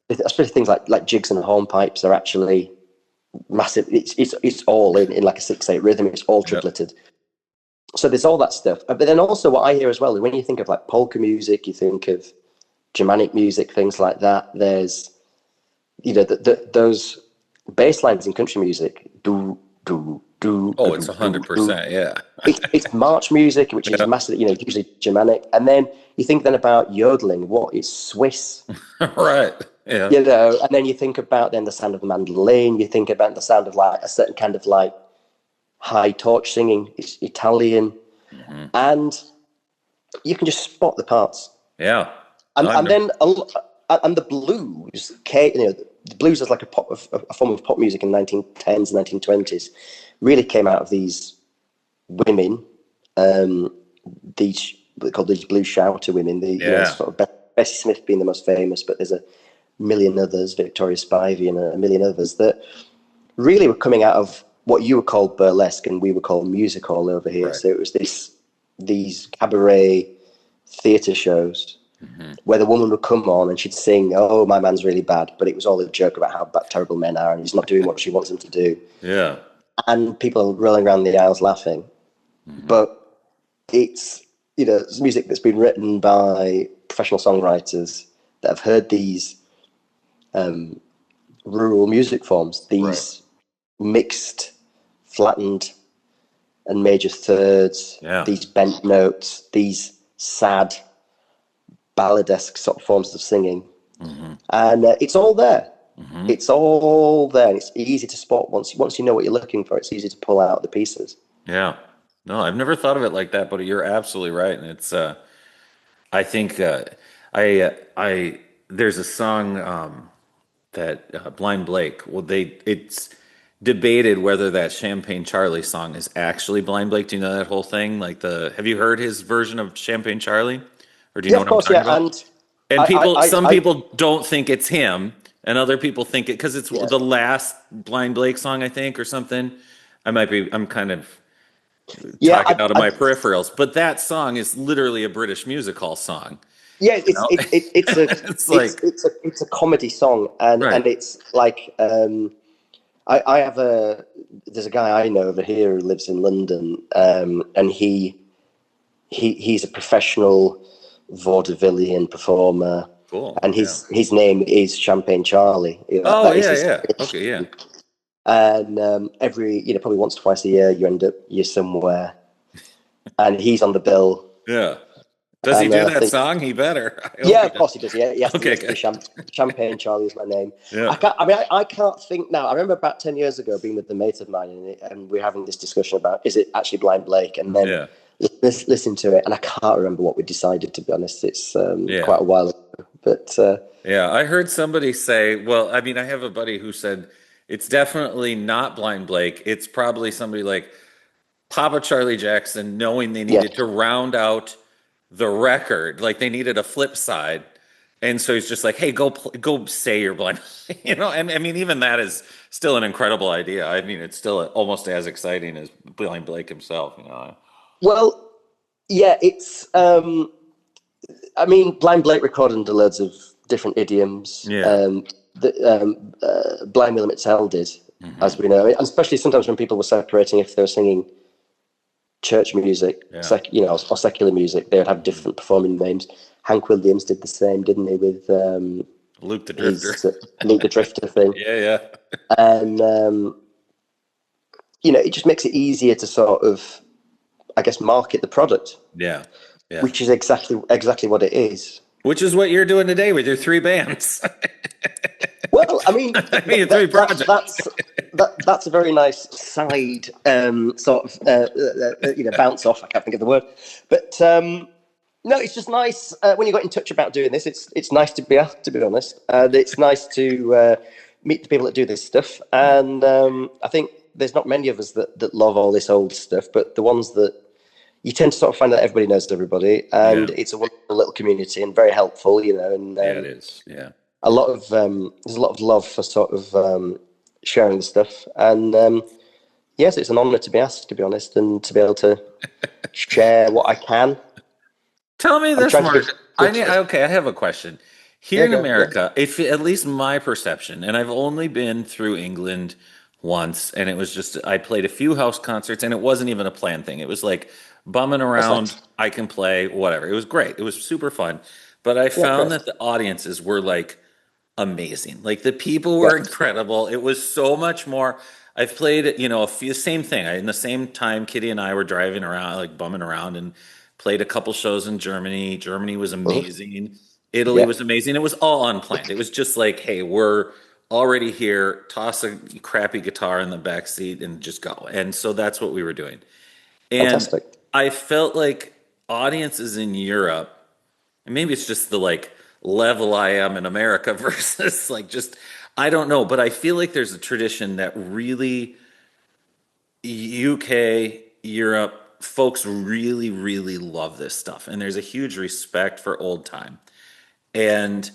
Especially things like jigs and hornpipes are actually massive. It's all in like a 6/8 rhythm. It's all tripleted. So there's all that stuff. But then also what I hear as well, when you think of like polka music, you think of Germanic music, things like that. There's, those bass lines in country music. Do. Oh, it's 100%. Yeah. It's march music, which is massive. Usually Germanic, and then you think then about yodeling. What is Swiss? Right. Yeah. And then you think about then the sound of the mandolin. You think about the sound of like a certain kind of like high torch singing. It's Italian, and you can just spot the parts. Yeah. And then the blues. The blues as like a form of pop music in the 1910s, 1920s, really came out of these women, these called these blues shouter women. Sort of Bessie Smith being the most famous, but there's a million others, Victoria Spivey and a million others that really were coming out of what you would call burlesque and we would call music hall over here. Right. So it was these cabaret theatre shows where the woman would come on and she'd sing, "Oh, my man's really bad," but it was all a joke about how terrible men are and he's not doing what she wants him to do. Yeah. And people rolling around the aisles laughing. But it's, it's music that's been written by professional songwriters that have heard these rural music forms, these mixed, flattened and major thirds, these bent notes, these sad, balladesque sort of forms of singing. And it's all there. It's all there. And it's easy to spot once you know what you're looking for. It's easy to pull out the pieces. Yeah. No, I've never thought of it like that, but you're absolutely right. And it's, I think, there's a song that Blind Blake, it's debated whether that Champagne Charlie song is actually Blind Blake. Do you know that whole thing? Have you heard his version of Champagne Charlie? Or do you know what I'm talking about? And some people don't think it's him, and other people think it because it's the last Blind Blake song, I think, or something. I'm kind of talking out of my peripherals, but that song is literally a British music hall song. Yeah, it's a comedy song, and it's like I have there's a guy I know over here who lives in London, and he's a professional vaudevillian performer. Cool. And his name is Champagne Charlie. Okay, yeah. And every probably once or twice a year you're somewhere, and he's on the bill. Yeah. Does he do that song? He better. Yeah, of course he does. Yeah, yes. Okay. Champagne Charlie is my name. Yeah. I can't think now. I remember about 10 years ago being with a mate of mine, and we're having this discussion about is it actually Blind Blake, and then listen to it, and I can't remember what we decided. To be honest, it's quite a while ago. But I heard somebody say, well, I mean, I have a buddy who said it's definitely not Blind Blake. It's probably somebody like Papa Charlie Jackson, knowing they needed to round out the record, like they needed a flip side, and so he's just like, "Hey, go say you're blind," And I mean, even that is still an incredible idea. I mean, it's still almost as exciting as Blind Blake himself. Well, yeah, it's. I mean, Blind Blake recorded under loads of different idioms. Blind Willie McTell did, as we know, and especially sometimes when people were separating, if they were singing church music, or secular music, they would have different performing names. Hank Williams did the same, didn't he, with Luke the Drifter, Luke the Drifter thing. Yeah. And it just makes it easier to sort of, I guess, market the product. Yeah. Which is exactly what it is. Which is what you're doing today with your 3 bands. Well, I mean, 3 projects. That's a very nice side sort of bounce off. I can't think of the word, but no, it's just nice when you got in touch about doing this. It's nice to be asked, to be honest, and it's nice to meet the people that do this stuff. And I think there's not many of us that love all this old stuff, but the ones that you tend to sort of find that everybody knows everybody, and it's a wonderful little community and very helpful, you know. And it is. Yeah. a lot of there's a lot of love for sort of sharing the stuff, and yes, it's an honour to be asked, to be honest, and to be able to share what I can. Tell me this, Mark. Okay, I have a question. Here in America, if at least my perception, and I've only been through England once, and it was just I played a few house concerts, and it wasn't even a planned thing. It was like bumming around. I can play whatever. It was great. It was super fun. But I found that the audiences were like amazing. Like the people were incredible. It was so much more. I've played, you know, same thing. In the same time, Kitty and I were driving around, like bumming around, and played a couple shows in Germany. Germany was amazing. Italy was amazing. It was all unplanned. It was just like, hey, we're already here. Toss a crappy guitar in the back seat and just go. And so that's what we were doing. And Fantastic. I felt like audiences in Europe, and maybe it's just the like level I am in America versus like just I don't know, but I feel like there's a tradition that really UK, Europe, folks really, really love this stuff. And there's a huge respect for old time. And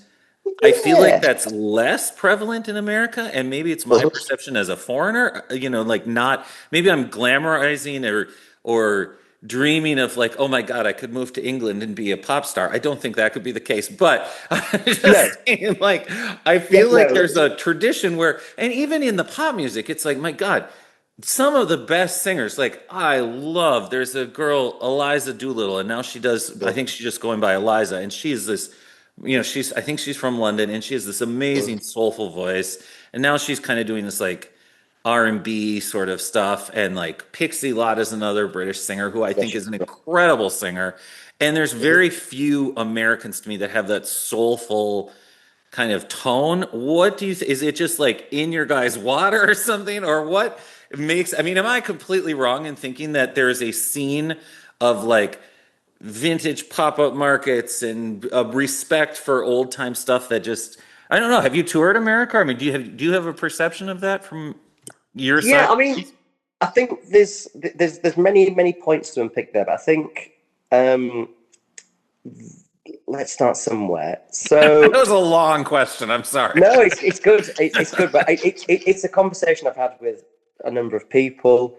I feel like that's less prevalent in America. And maybe it's my perception as a foreigner, you know, like not, maybe I'm glamorizing or dreaming of like, oh my God, I could move to England and be a pop star. I don't think that could be the case, but I'm just saying, like, I feel like there's a tradition where, and even in the pop music, it's like, my God, some of the best singers, like there's a girl, Eliza Doolittle, and now she does, I think she's just going by Eliza, and she's this, you know, I think she's from London, and she has this amazing soulful voice, and now she's kind of doing this like R&B sort of stuff, and like Pixie Lott is another British singer who I think is an incredible singer, and there's very few Americans to me that have that soulful kind of tone. What do you is it just like in your guys' water or something, or what makes, I mean, am I completely wrong in thinking that there's a scene of like vintage pop-up markets and a respect for old time stuff that just, I don't know, have you toured America? I mean, do you have a perception of that from your side? Yeah, I mean, I think there's many points to unpick there, but I think let's start somewhere. So that was a long question. I'm sorry. No, it's good. It's good, but it's a conversation I've had with a number of people.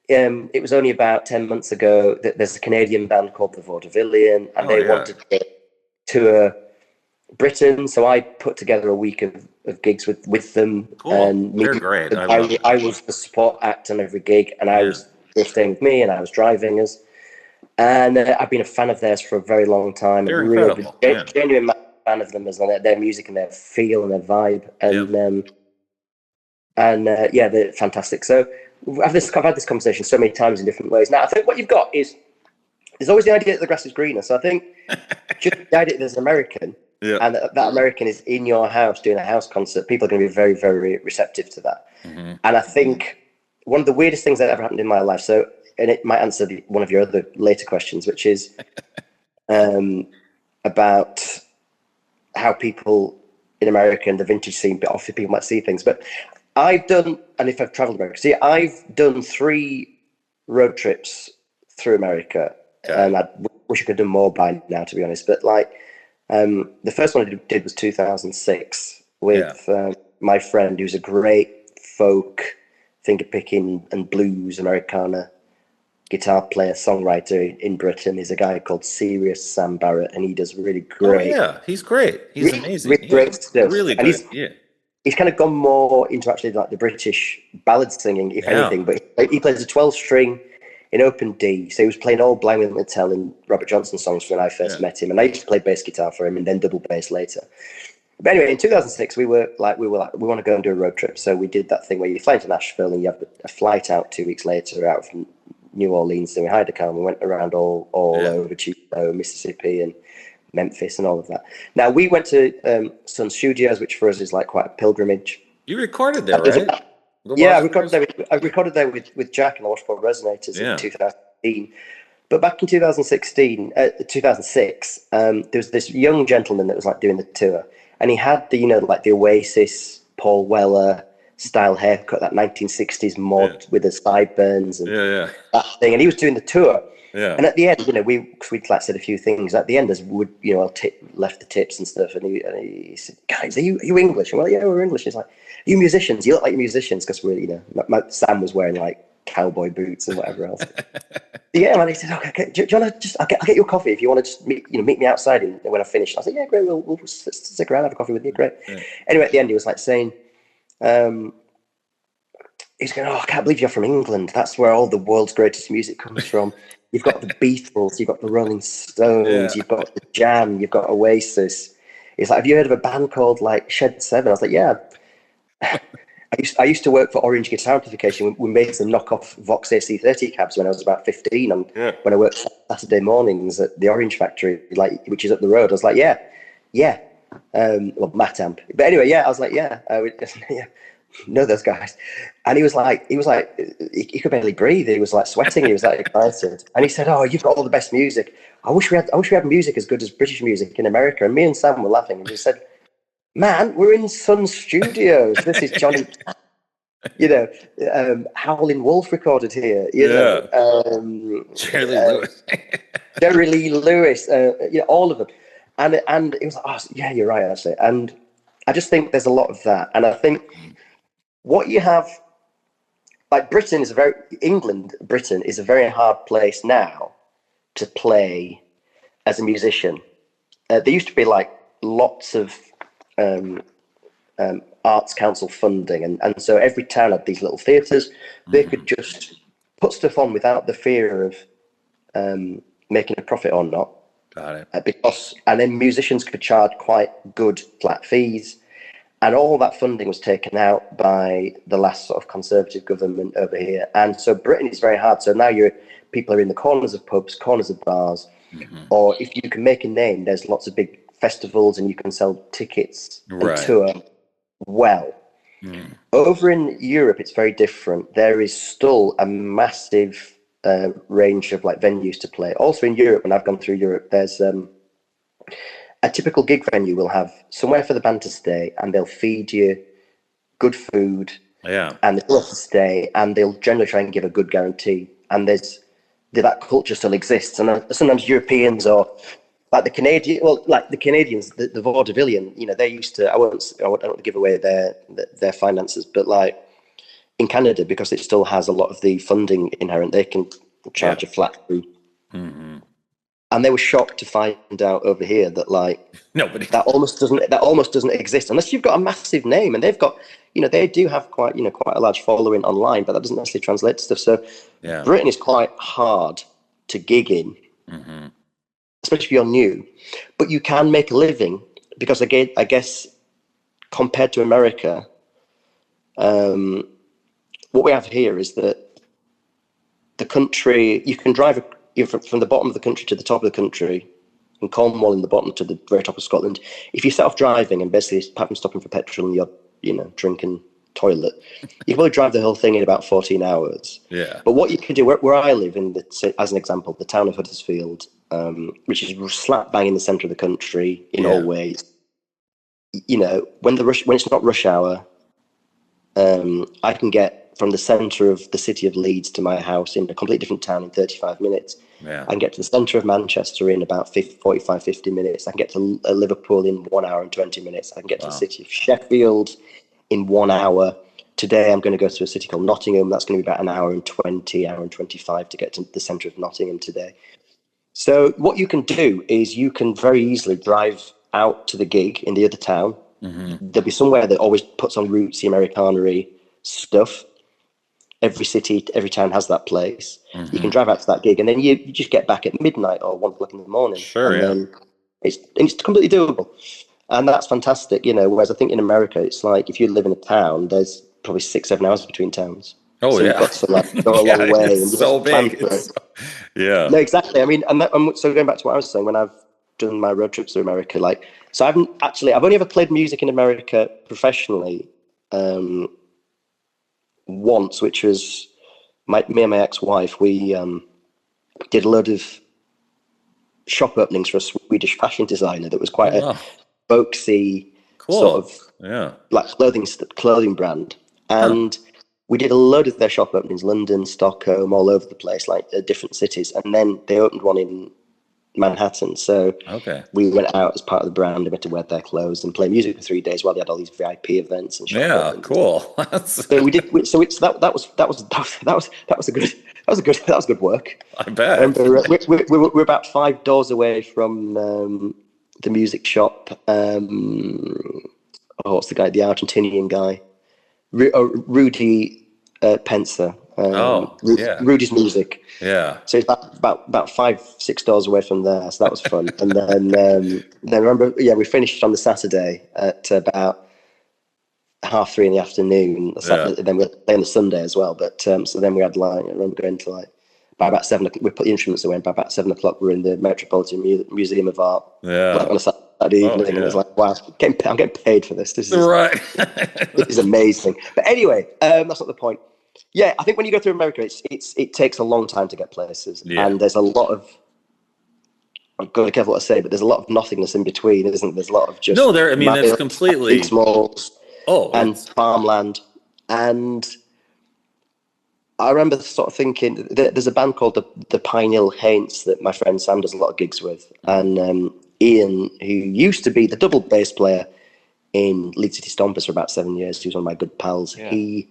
It was only about 10 months ago that there's a Canadian band called the Vaudevillian, and they wanted to tour Britain. So I put together a week of gigs with them. Cool. And they're great. I was the support act on every gig, and they were staying with me, and I was driving us. And I've been a fan of theirs for a very long time. They're incredible. Genuine fan of them as their music and their feel and their vibe. And they're fantastic. So I've had this conversation so many times in different ways. Now, I think what you've got is there's always the idea that the grass is greener. So I think just the idea that there's an American and that American is in your house doing a house concert, people are going to be very, very receptive to that. Mm-hmm. And I think one of the weirdest things that ever happened in my life, and it might answer one of your other later questions, which is about how people in America and the vintage scene, but often people might see things. But I've done 3 road trips through America, and I wish I could have done more by now, to be honest. But like the first one I did was 2006 with my friend, who's a great folk, fingerpicking and blues Americana guitar player, songwriter in Britain. Is a guy called Serious Sam Barrett, and he does really great. Oh, yeah, he's great. He's amazing. Really great stuff. Really good. He's kind of gone more into actually like the British ballad singing, if anything. But he plays a 12-string in open D. So he was playing all Blind Willie McTell and Robert Johnson songs when I first met him, and I used to play bass guitar for him, and then double bass later. But anyway, in 2006, we were like, we want to go and do a road trip. So we did that thing where you fly to Nashville and you have a flight out 2 weeks later out from New Orleans. Then we hired a car and we went around all over Chicago, Mississippi, and Memphis, and all of that. Now we went to Sun Studios, which for us is like quite a pilgrimage. You recorded there, right? I recorded there with Jack and the Washboard Resonators in 2015. But back in 2006, there was this young gentleman that was like doing the tour, and he had the Oasis, Paul Weller, style haircut, that 1960s mod with the sideburns and Yeah. that thing. And he was doing the tour. Yeah. And at the end, because we'd like said a few things. At the end, as would left the tips and stuff, and he said, "Guys, are you English?" And well, yeah, we're English. He's like, "Are you musicians? You look like musicians," because we're Sam was wearing like cowboy boots and whatever else. Yeah, man. He said, "Okay, do you want to just? I'll get you a coffee if you want to just meet me outside when I finish." I was like, "Yeah, great. We'll stick around, have a coffee with you. Great." Yeah. Anyway, at the end, he was like saying, he's going, "Oh, I can't believe you're from England. That's where all the world's greatest music comes from. You've got the Beatles, you've got the Rolling Stones, you've got the Jam, you've got Oasis." He's like, "Have you heard of a band called like Shed 7?" I was like, "Yeah." I used to work for Orange Guitar Amplification. We made some knockoff Vox AC30 cabs when I was about 15, and when I worked Saturday mornings at the Orange Factory, which is up the road. I was like, yeah. Well, Matt Amp. But anyway, I was like, yeah. Know those guys. And he was like, he could barely breathe. He was like sweating. He was like excited. And he said, "Oh, you've got all the best music. I wish we had music as good as British music in America." And me and Sam were laughing. And we said, "Man, we're in Sun Studios. This is Johnny, Howlin' Wolf recorded here. Jerry Lee Lewis, all of them." And it was like, "Oh, yeah, you're right, actually." And I just think there's a lot of that. And I think what you have, like Britain is a very hard place now to play as a musician. There used to be like lots of arts council funding, and so every town had these little theatres. They could just put stuff on without the fear of making a profit or not. Got it. And then musicians could charge quite good flat fees. And all that funding was taken out by the last sort of Conservative government over here. And so Britain is very hard. So now people are in the corners of pubs, corners of bars, or if you can make a name, there's lots of big festivals and you can sell tickets and tour well. Over in Europe, it's very different. There is still a massive range of like venues to play. Also in Europe, when I've gone through Europe, there's a typical gig venue will have somewhere for the band to stay, and they'll feed you good food, and they'll to stay, and they'll generally try and give a good guarantee. And that culture still exists. And sometimes Europeans or like the Canadians, the vaudevillian, they used to. I don't give away their finances, but like in Canada, because it still has a lot of the funding inherent, they can charge a flat fee. And they were shocked to find out over here that that almost doesn't exist unless you've got a massive name. And they've got, they do have quite a large following online, but that doesn't necessarily translate to stuff. So Britain is quite hard to gig in, especially if you're new. But you can make a living because, again, I guess compared to America, what we have here is that the country, you can drive from the bottom of the country to the top of the country, and Cornwall in the bottom to the very top of Scotland. If you set off driving and basically apart from stopping for petrol and you're drinking toilet, you can probably drive the whole thing in about 14 hours. Yeah. But what you can do, where I live as an example, the town of Huddersfield, which is slap bang in the centre of the country in all ways. When it's not rush hour, I can get from the centre of the city of Leeds to my house in a completely different town in 35 minutes. Yeah. I can get to the centre of Manchester in about 45, 50 minutes. I can get to Liverpool in 1 hour and 20 minutes. I can get to the city of Sheffield in 1 hour. Today I'm going to go to a city called Nottingham. That's going to be about an hour and 20, hour and 25 to get to the centre of Nottingham today. So what you can do is you can very easily drive out to the gig in the other town. There'll be somewhere that always puts on rootsy Americana stuff. Every city, every town has that place. You can drive out to that gig, and then you just get back at midnight or 1 o'clock in the morning. Sure, and then it's completely doable, and that's fantastic. Whereas I think in America, it's like if you live in a town, there's probably 6-7 hours between towns. Oh, so you've got to go a long way, and it's so big. Yeah. No, exactly. I mean, so going back to what I was saying, when I've done my road trips to America, I've only ever played music in America professionally. Once, which was me and my ex-wife, we did a load of shop openings for a Swedish fashion designer that was quite a folksy sort of like clothing brand. And we did a load of their shop openings, London, Stockholm, all over the place, like different cities. And then they opened one in Manhattan. So we went out as part of the brand and we had to wear their clothes and play music for 3 days while they had all these VIP events and shop openings. Cool. So we did. So it's that was good work. I bet. I remember, we're about 5 doors away from the music shop. What's the guy? The Argentinian guy, Rudy Pencer. Rudy's Music. Yeah. So it's about 5-6 doors away from there. So that was fun. And then remember, we finished on the Saturday at about 3:30 in the afternoon. Then we were playing the Sunday as well. But so then we had I remember going to by about 7 o'clock. We put the instruments away. And by about 7 o'clock, we were in the Metropolitan Museum of Art. Yeah. On a Saturday evening, and it was like, wow, I'm getting paid for this. This is right. This is amazing. But anyway, that's not the point. Yeah, I think when you go through America, it takes a long time to get places, and there's a lot of. I've got to be careful what I say, but there's a lot of nothingness in between, isn't there? There's a lot of just that's completely smalls and farmland, and I remember sort of thinking there's a band called the Pine Hill Haints that my friend Sam does a lot of gigs with, and Ian, who used to be the double bass player in Lead City Stompers for about 7 years, he was one of my good pals. Yeah. He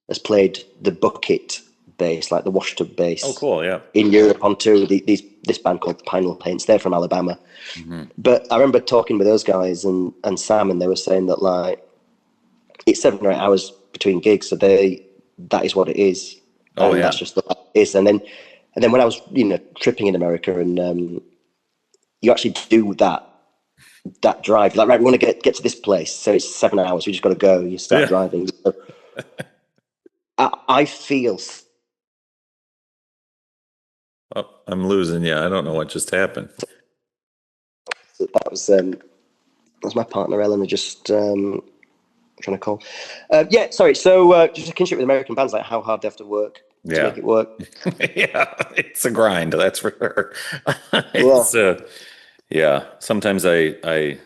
has played the bucket bass, like the washtub bass. Oh, cool! Yeah, in Europe on tour with this band called Pine Hill Haints. They're from Alabama, but I remember talking with those guys and Sam, and they were saying that it's 7 or 8 hours between gigs, so that is what it is. That's just what it is. And then when I was tripping in America, and you actually do that drive, like, right, we want to get to this place, so it's 7 hours. We just got to go. You start driving. So, I feel. Oh, I'm losing you. I don't know what just happened. That was my partner Eleanor just trying to call. Sorry. So just a kinship with American bands, like how hard they have to work to make it work. Yeah, it's a grind. That's for sure. Sometimes I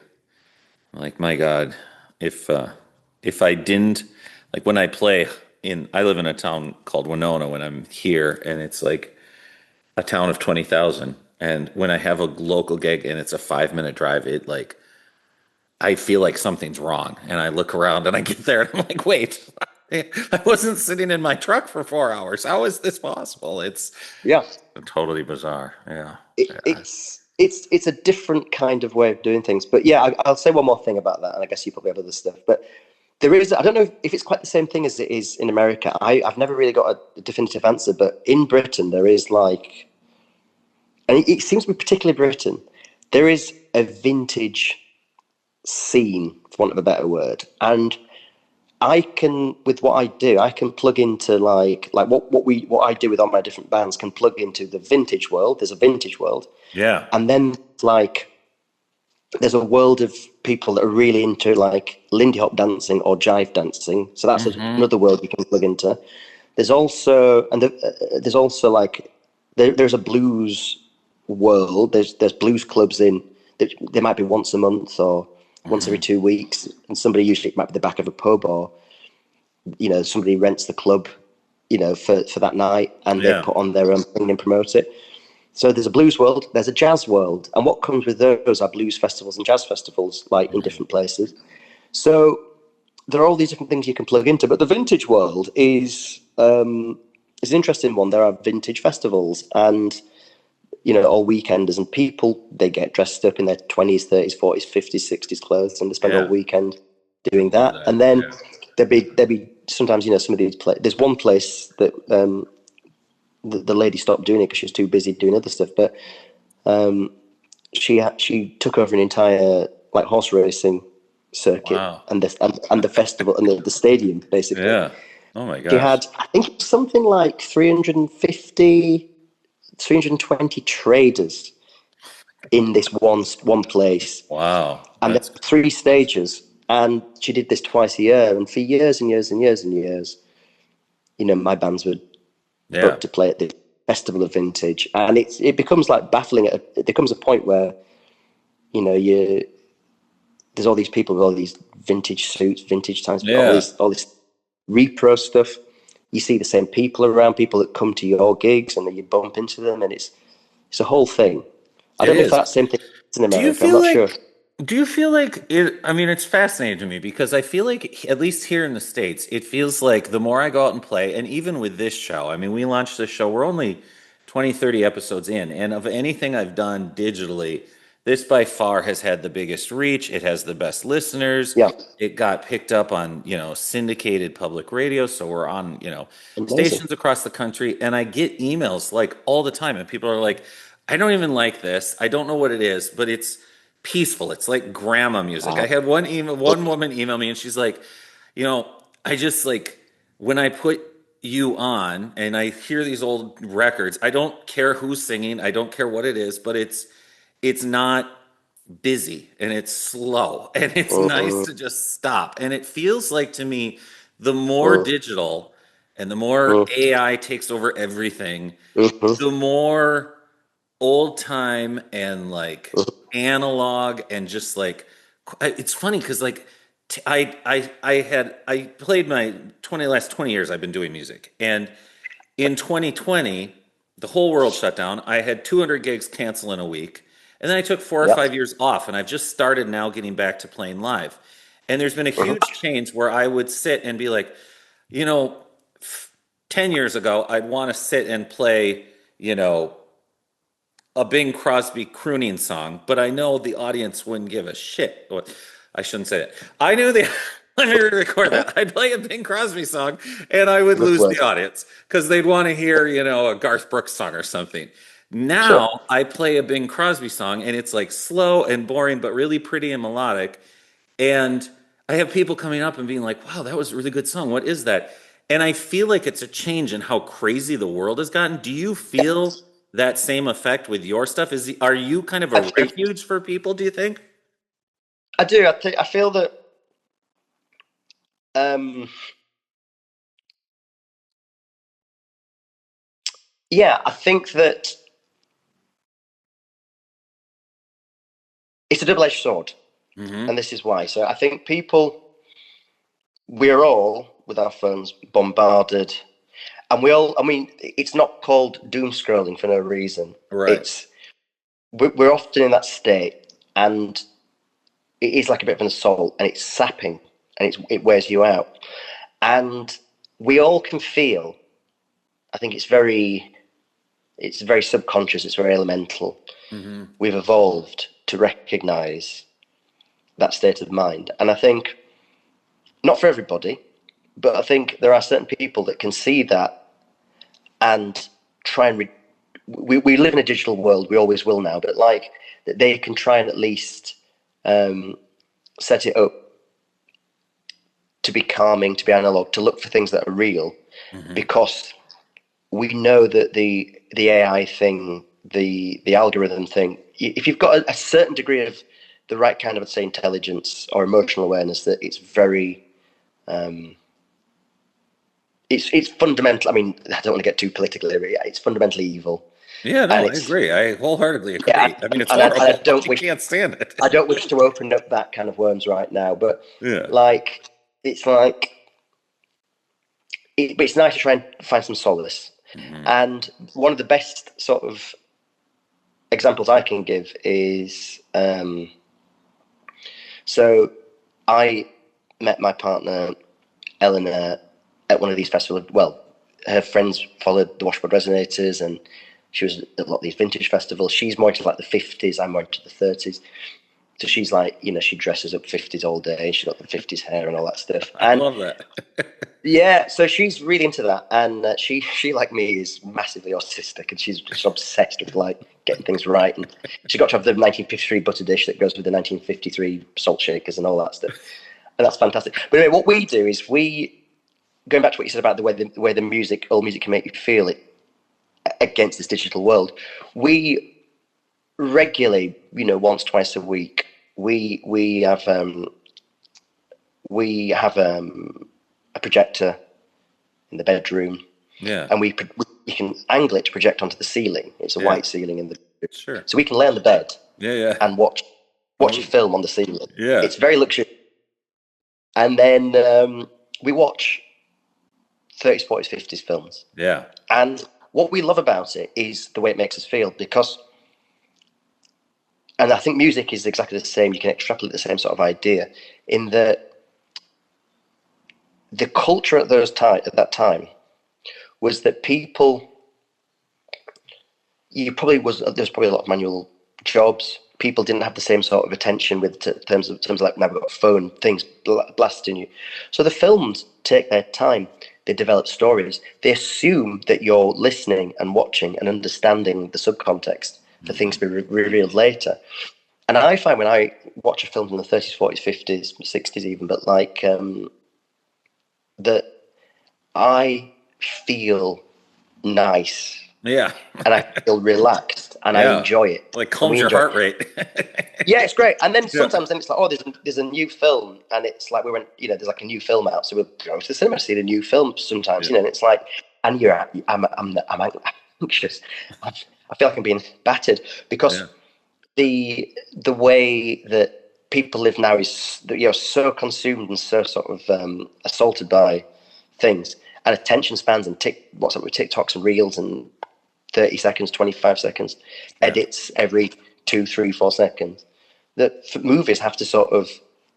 like, my God, if I didn't, like, when I play I live in a town called Winona when I'm here, and it's like a town of 20,000. And when I have a local gig and it's a 5-minute drive, I feel like something's wrong. And I look around and I get there and I'm like, wait, I wasn't sitting in my truck for 4 hours. How is this possible? It's totally bizarre. Yeah. It's a different kind of way of doing things. But I'll say one more thing about that. And I guess you probably have other stuff, but there is, I don't know if it's quite the same thing as it is in America. I've never really got a definitive answer, but in Britain there is and it seems to be particularly Britain, there is a vintage scene, for want of a better word. And I can, with what I do, I can plug into what I do with all my different bands can plug into the vintage world. There's a vintage world. Yeah. And then there's a world of people that are really into Lindy Hop dancing or jive dancing. So that's another world you can plug into. There's also there's a blues world. There's blues clubs they might be once a month or once every 2 weeks, and somebody usually might be the back of a pub, or somebody rents the club for that night, and they put on their own thing and promote it. So there's a blues world, there's a jazz world, and what comes with those are blues festivals and jazz festivals, in different places. So there are all these different things you can plug into, but the vintage world is an interesting one. There are vintage festivals, and all weekenders, and people, they get dressed up in their 20s, 30s, 40s, 50s, 60s clothes, and they spend all weekend doing that. And then there'd be sometimes some of these there's one place that the lady stopped doing it because she was too busy doing other stuff, but she took over an entire horse racing circuit. Wow. and the festival and the stadium, basically. Yeah. Oh my god. She had, I think it was something like 320 traders in this one place. Wow. And there's 3 stages, and she did this twice a year, and for years and years and years and years, my bands would book to play at the festival of vintage, and it becomes baffling. There comes a point where there's all these people with all these vintage suits, vintage times, all this repro stuff. You see the same people around, people that come to your gigs, and then you bump into them, and it's a whole thing. I It don't know if is. that same thing is in Do you America. I'm feel not sure. like do you feel like it I mean it's fascinating to me because I feel like at least here in the States, it feels like the more I go out and play, and even with this show, I mean we launched this show, we're only 20, 30 episodes in, and of anything I've done digitally, this by far has had the biggest reach. It has the best listeners. Yeah, It got picked up on, syndicated public radio, so we're on, amazing. stations across the country, and I get emails like all the time, and people are like, I don't even like this. I don't know what it is, but it's peaceful. It's like grandma music. I Wow. had one woman email me and she's like, I just like when I put you on and I hear these old records, I don't care who's singing, I don't care what it is, but it's not busy and it's slow and it's nice Mm, to just stop. And it feels like to me, the more mm, digital and the more mm, AI takes over everything, mhm, the more old time and like mhm. analog and just like it's funny because like I played my 20 last 20 years I've been doing music, and in 2020 the whole world shut down. I had 200 gigs cancel in a week, and then I took 4 or 5 years off, and I've just started now getting back to playing live. And there's been a Mhm. huge change where I would sit and be like, you know 10 years ago I'd want to sit and play, you know a Bing Crosby crooning song, but I know the audience wouldn't give a shit. Or, I shouldn't say it. I knew the. Let me record that. I'd play a Bing Crosby song, and I would That's lose well. the audience because they'd want to hear, a Garth Brooks song or something. Sure. Now I play a Bing Crosby song, and it's like slow and boring, but really pretty and melodic. And I have people coming up and being like, "Wow, that was a really good song. What is that?" And I feel like it's a change in how crazy the world has gotten. Do you feel Yes. that same effect with your stuff? Are you kind of I a think refuge for people, do you think? I do. I feel that. Um, yeah, I think that it's a double-edged sword, and Hmm. this is why. So I think we're all with our phones bombarded, and we all. I mean, it's not called doom scrolling for no reason. Right. It's we're often in that state, and it is like a bit of an assault, and it's sapping, and it wears you out, and we all can feel. I think it's very subconscious. It's very elemental. Hmm. We've evolved to recognize that state of mind, and I think not for everybody, but I think there are certain people that can see that and try and we live in a digital world. We always will now, but like that they can try and at least um, set it up to be calming, to be analog, to look for things that are real, Hmm. because we know that the AI thing, the algorithm thing, if you've got a certain degree of the right kind of, say, intelligence or emotional awareness, that it's very um, it's fundamental. I mean, I don't want to get too political here, but yeah, it's fundamentally evil, Yeah, no, and I it's agree. I wholeheartly yeah, agree. I mean, it's and horrible. You can't stand it. I don't wish to open up that kind of worms right now, but Yeah. like it's like but it's nice to try and find some solace. Hmm. And one of the best sort of examples I can give is so I met my partner Eleanor at one of these festivals. Well, her friends followed the Washboard Resonators, and she was at a lot of these vintage festivals. She's more into like the 50s, I'm more into the 30s. So she's like, she dresses up 50s all day. She's got the 50s hair and all that stuff. I And love that. yeah, so she's really into that, and she like me is massively autistic, and she's just obsessed with like getting things right. And she got to have the 1953 butter dish that goes with the 1953 salt shakers and all that stuff, and that's fantastic. But anyway, what we do is going back to what you said about the way the music, old music, can make you feel it against this digital world. We regularly, once twice a week, we have a projector in the bedroom, Yeah. and we can angle it to project onto the ceiling. It's a Yeah. white ceiling in the Sure. so we can lay on the bed Yeah. Yeah. and watch a Oh, film on the ceiling. yeah. It's very luxurious. And then we watch. 30s, 40s, 50s films. Yeah. And what we love about it is the way it makes us feel, because, and I think music is exactly the same. You can extrapolate the same sort of idea in that the culture at that time was that people, there's probably a lot of manual jobs. People didn't have the same sort of attention with terms of like, now we've got a phone, things blasting you. So the films take their time. They develop stories. They assume that you're listening and watching and understanding the subcontext for things to be revealed later. And I find when I watch a film from the 30s, 40s, 50s, 60s even, but like that I feel nice. Yeah. And I feel relaxed and I enjoy it. Like calms your heart rate. Yeah, it's great. And then sometimes then it's like, oh, there's a new film, and it's like we went, there's like a new film out, so we'll go to the cinema to see the new film sometimes, and it's like, and I'm anxious. I feel like I'm being battered because the way that people live now is that you're so consumed and so sort of assaulted by things, and attention spans and what's up with TikToks and reels and 30 seconds, 25 seconds, edits every 2, 3, 4 seconds, that movies have to sort of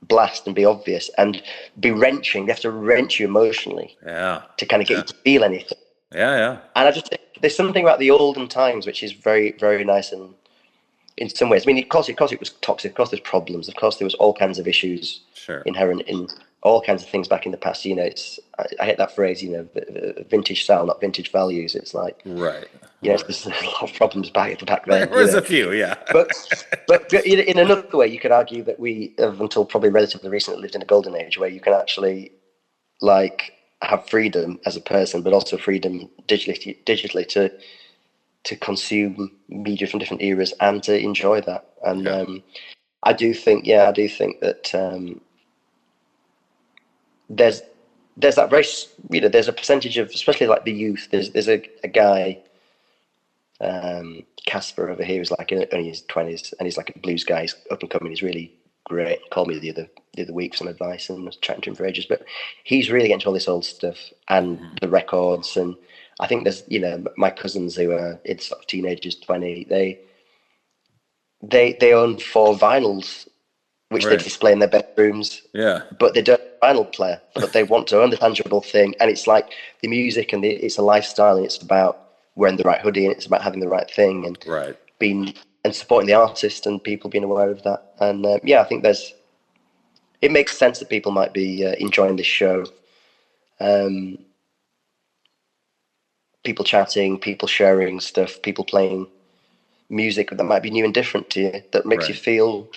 blast and be obvious and be wrenching. They have to wrench you emotionally to kind of get you to feel anything. And I just think there's something about the olden times which is very, very nice, and in some ways, I mean, of course it was toxic, of course there's problems, of course there was all kinds of issues inherent in all kinds of things back in the past. I hate that phrase, vintage style, not vintage values. It's like, there's a lot of problems back then. There was a few, but in another way, you could argue that we have, until probably relatively recently, lived in a golden age where you can actually like have freedom as a person, but also freedom digitally to consume media from different eras and to enjoy that. And I do think that there's that very, there's a percentage of, especially like the youth. There's a guy, Casper over here, who's like only his 20s, and he's like a blues guy. He's up and coming. He's really great. He called me the other week for some advice, and I was chatting to him for ages. But he's really getting into all this old stuff and the records. And I think there's, my cousins who are it's sort of teenagers, 20. They own 4 vinyls, which they display in their bedrooms. But they don't have a vinyl player, but they want to own the tangible thing. And it's like the music, and it's a lifestyle, and it's about wearing the right hoodie, and it's about having the right thing, and being and supporting the artist, and people being aware of that. And I think it makes sense that people might be enjoying this show. People chatting, people sharing stuff, people playing music that might be new and different to you, that makes you feel,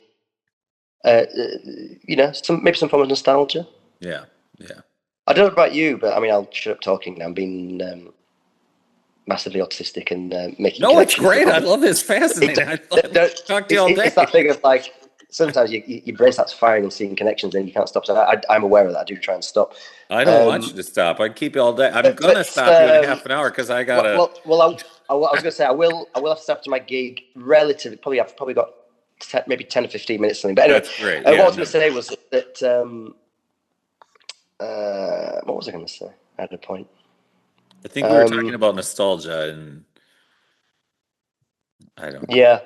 maybe some form of nostalgia. I don't know about you, but I mean, I'll shut up talking now. I'm being massively autistic and making. No, it's great. I love this. Fascinating. I talk to you all day. It's that thing of like, sometimes your brain starts firing and seeing connections, and you can't stop. So I'm aware of that. I do try and stop. I don't want you to stop. I keep you all day. I'm gonna stop you in half an hour because I gotta. Well, I was gonna say I will have to stop to my gig relatively. I've probably got maybe 10 or 15 minutes something. But anyway, that's great. What I was gonna say was that. What was I gonna say? I had a point. I think we were talking about nostalgia, and I don't know. Yeah.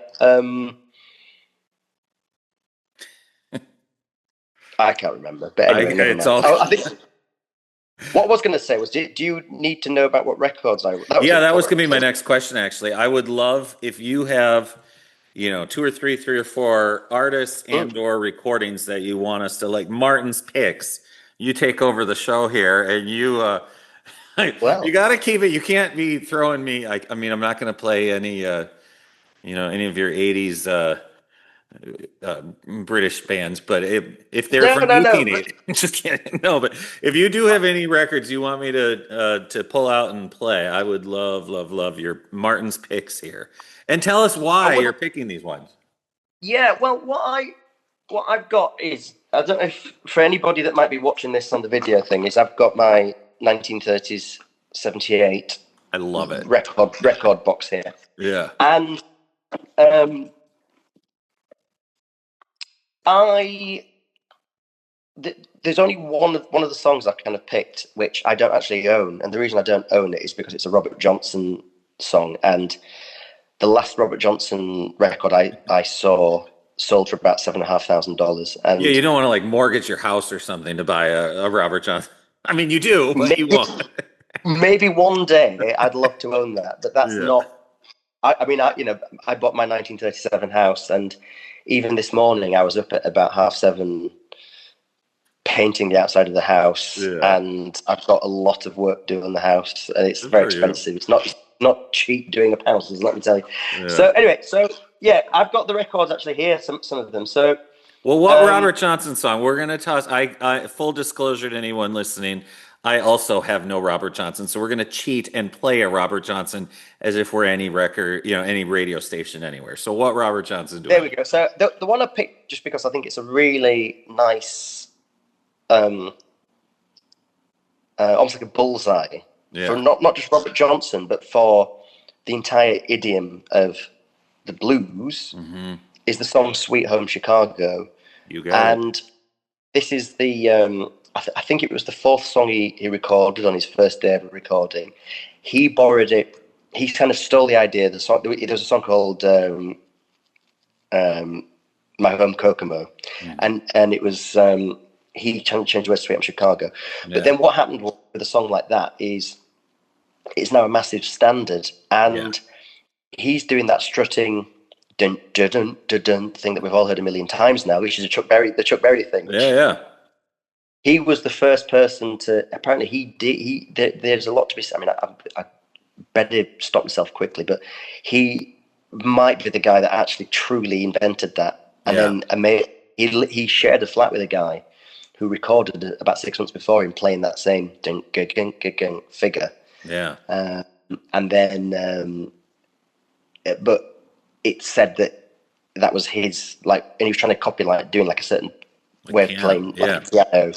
I can't remember. But anyway, it's all. I think what I was going to say was, do you need to know about what records I? That was going to be my next question. Actually, I would love if you have, 2 or 3 or 4 artists and/or recordings that you want us to, like Martyn's picks. You take over the show here, and you. You got to keep it. You can't be throwing me. I mean, I'm not going to play any, any of your '80s British bands. But if they're from 1880, just kidding. No, but if you do have any records you want me to pull out and play, I would love your Martyn's picks here, and tell us why you're picking these ones. Yeah, well, what I've got is, I don't know if for anybody that might be watching this on the video thing, is I've got my 1930s 78. I love it. Record box here. Yeah. And there's only one of the songs I kind of picked, which I don't actually own, and the reason I don't own it is because it's a Robert Johnson song, and the last Robert Johnson record I saw sold for about $7,500, and Yeah, you don't want to like mortgage your house or something to buy a Robert Johnson. I mean, you do, but you maybe, won't. maybe one day I'd love to own that, but that's Yeah. not. I mean, I bought my 1937 house, and even this morning I was up at about 7:30 painting the outside of the house, Yeah. and I've got a lot of work doing on the house, and it's Good very for you. expensive. It's not cheap doing up houses, let me tell you. Yeah. So anyway, yeah, I've got the records actually here, some of them. So Well, what Robert Johnson song? We're gonna toss. I full disclosure to anyone listening, I also have no Robert Johnson, so we're gonna cheat and play a Robert Johnson as if we're any record, any radio station anywhere. So, what Robert Johnson do? there we go. So the one I picked just because I think it's a really nice, almost like a bullseye for not just Robert Johnson, but for the entire idiom of the blues. Mm-hmm. Is the song "Sweet Home Chicago." You got and this is the I think it was the fourth song he recorded on his first day of recording. He borrowed it. He kind of stole the idea. The song, there was a song called "My Home Kokomo," and it was he changed the words to "Sweet Home Chicago." Yeah. But then what happened with a song like that is it's now a massive standard, and he's doing that strutting dun dun dun dun dun thing that we've all heard a million times now, which is the Chuck Berry thing. Yeah. He was the first person to. Apparently, he did. There's a lot to be said. I mean, I better stop myself quickly, but he might be the guy that actually truly invented that. And then he shared a flat with a guy who recorded it about 6 months before him playing that same dun, gung, gung, gung, gung figure. Yeah. And then, but it said that was his, like, and he was trying to copy, like, doing like a certain way of playing like a piano.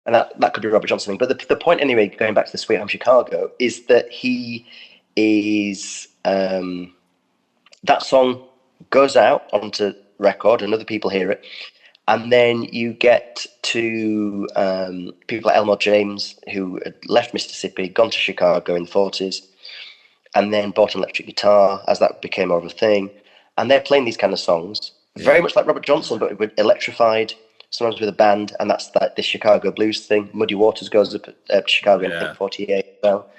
And that could be Robert Johnson. But the point, anyway, going back to the Sweet Home Chicago, is that he is that song goes out onto record and other people hear it. And then you get to people like Elmore James, who had left Mississippi, gone to Chicago in the 40s, and then bought an electric guitar as that became more of a thing. And they're playing these kind of songs, very much like Robert Johnson, but with electrified, sometimes with a band, and that's the Chicago blues thing. Muddy Waters goes up at Chicago in, I think, 48 as well.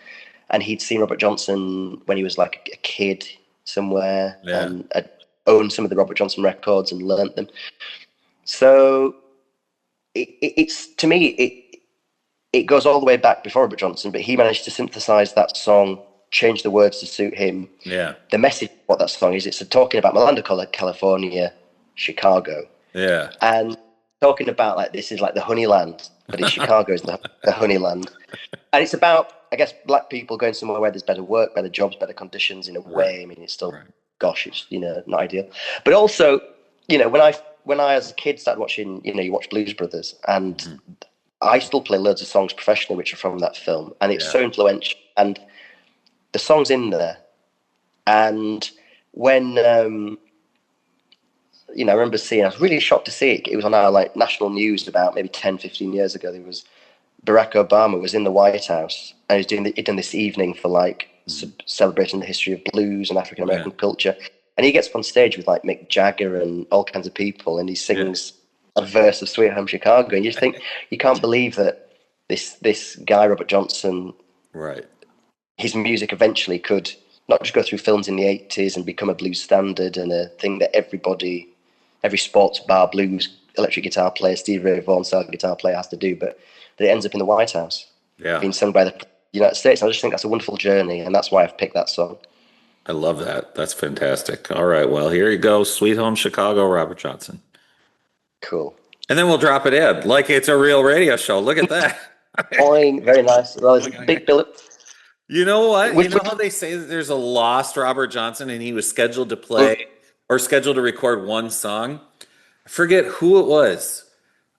And he'd seen Robert Johnson when he was like a kid somewhere, and had owned some of the Robert Johnson records and learnt them. So it's to me, it goes all the way back before Robert Johnson, but he managed to synthesize that song, change the words to suit him. Yeah. The message of what that song is, it's talking about Melanda, California, Chicago. Yeah. And talking about, like, this is like the honey land, but in Chicago is the honey land. And it's about, I guess, black people going somewhere where there's better work, better jobs, better conditions in a way. I mean, it's still, gosh, it's, not ideal. But also, when I as a kid started watching, you watch Blues Brothers, and I still play loads of songs professionally which are from that film, and it's so influential, and the songs in there. And when I remember seeing, I was really shocked to see it. It was on our national news about maybe 10, 15 years ago. There was Barack Obama was in the White House, and he'd done this evening for celebrating the history of blues and African American culture. And he gets up on stage with Mick Jagger and all kinds of people, and he sings a verse of Sweet Home Chicago. And you just think, you can't believe that this guy, Robert Johnson, his music eventually could not just go through films in the 80s and become a blues standard and a thing that every sports bar blues electric guitar player, Steve Ray Vaughan style guitar player has to do, but that it ends up in the White House, being sung by the United States. I just think that's a wonderful journey, and that's why I've picked that song. I love that. That's fantastic. All right, well, here you go. Sweet Home Chicago, Robert Johnson. Cool. And then we'll drop it in like it's a real radio show. Look at that. Boing, very nice. Well, it's a big billet. You know what? You know how they say that there's a lost Robert Johnson, and he was scheduled to play or scheduled to record one song? I forget who it was.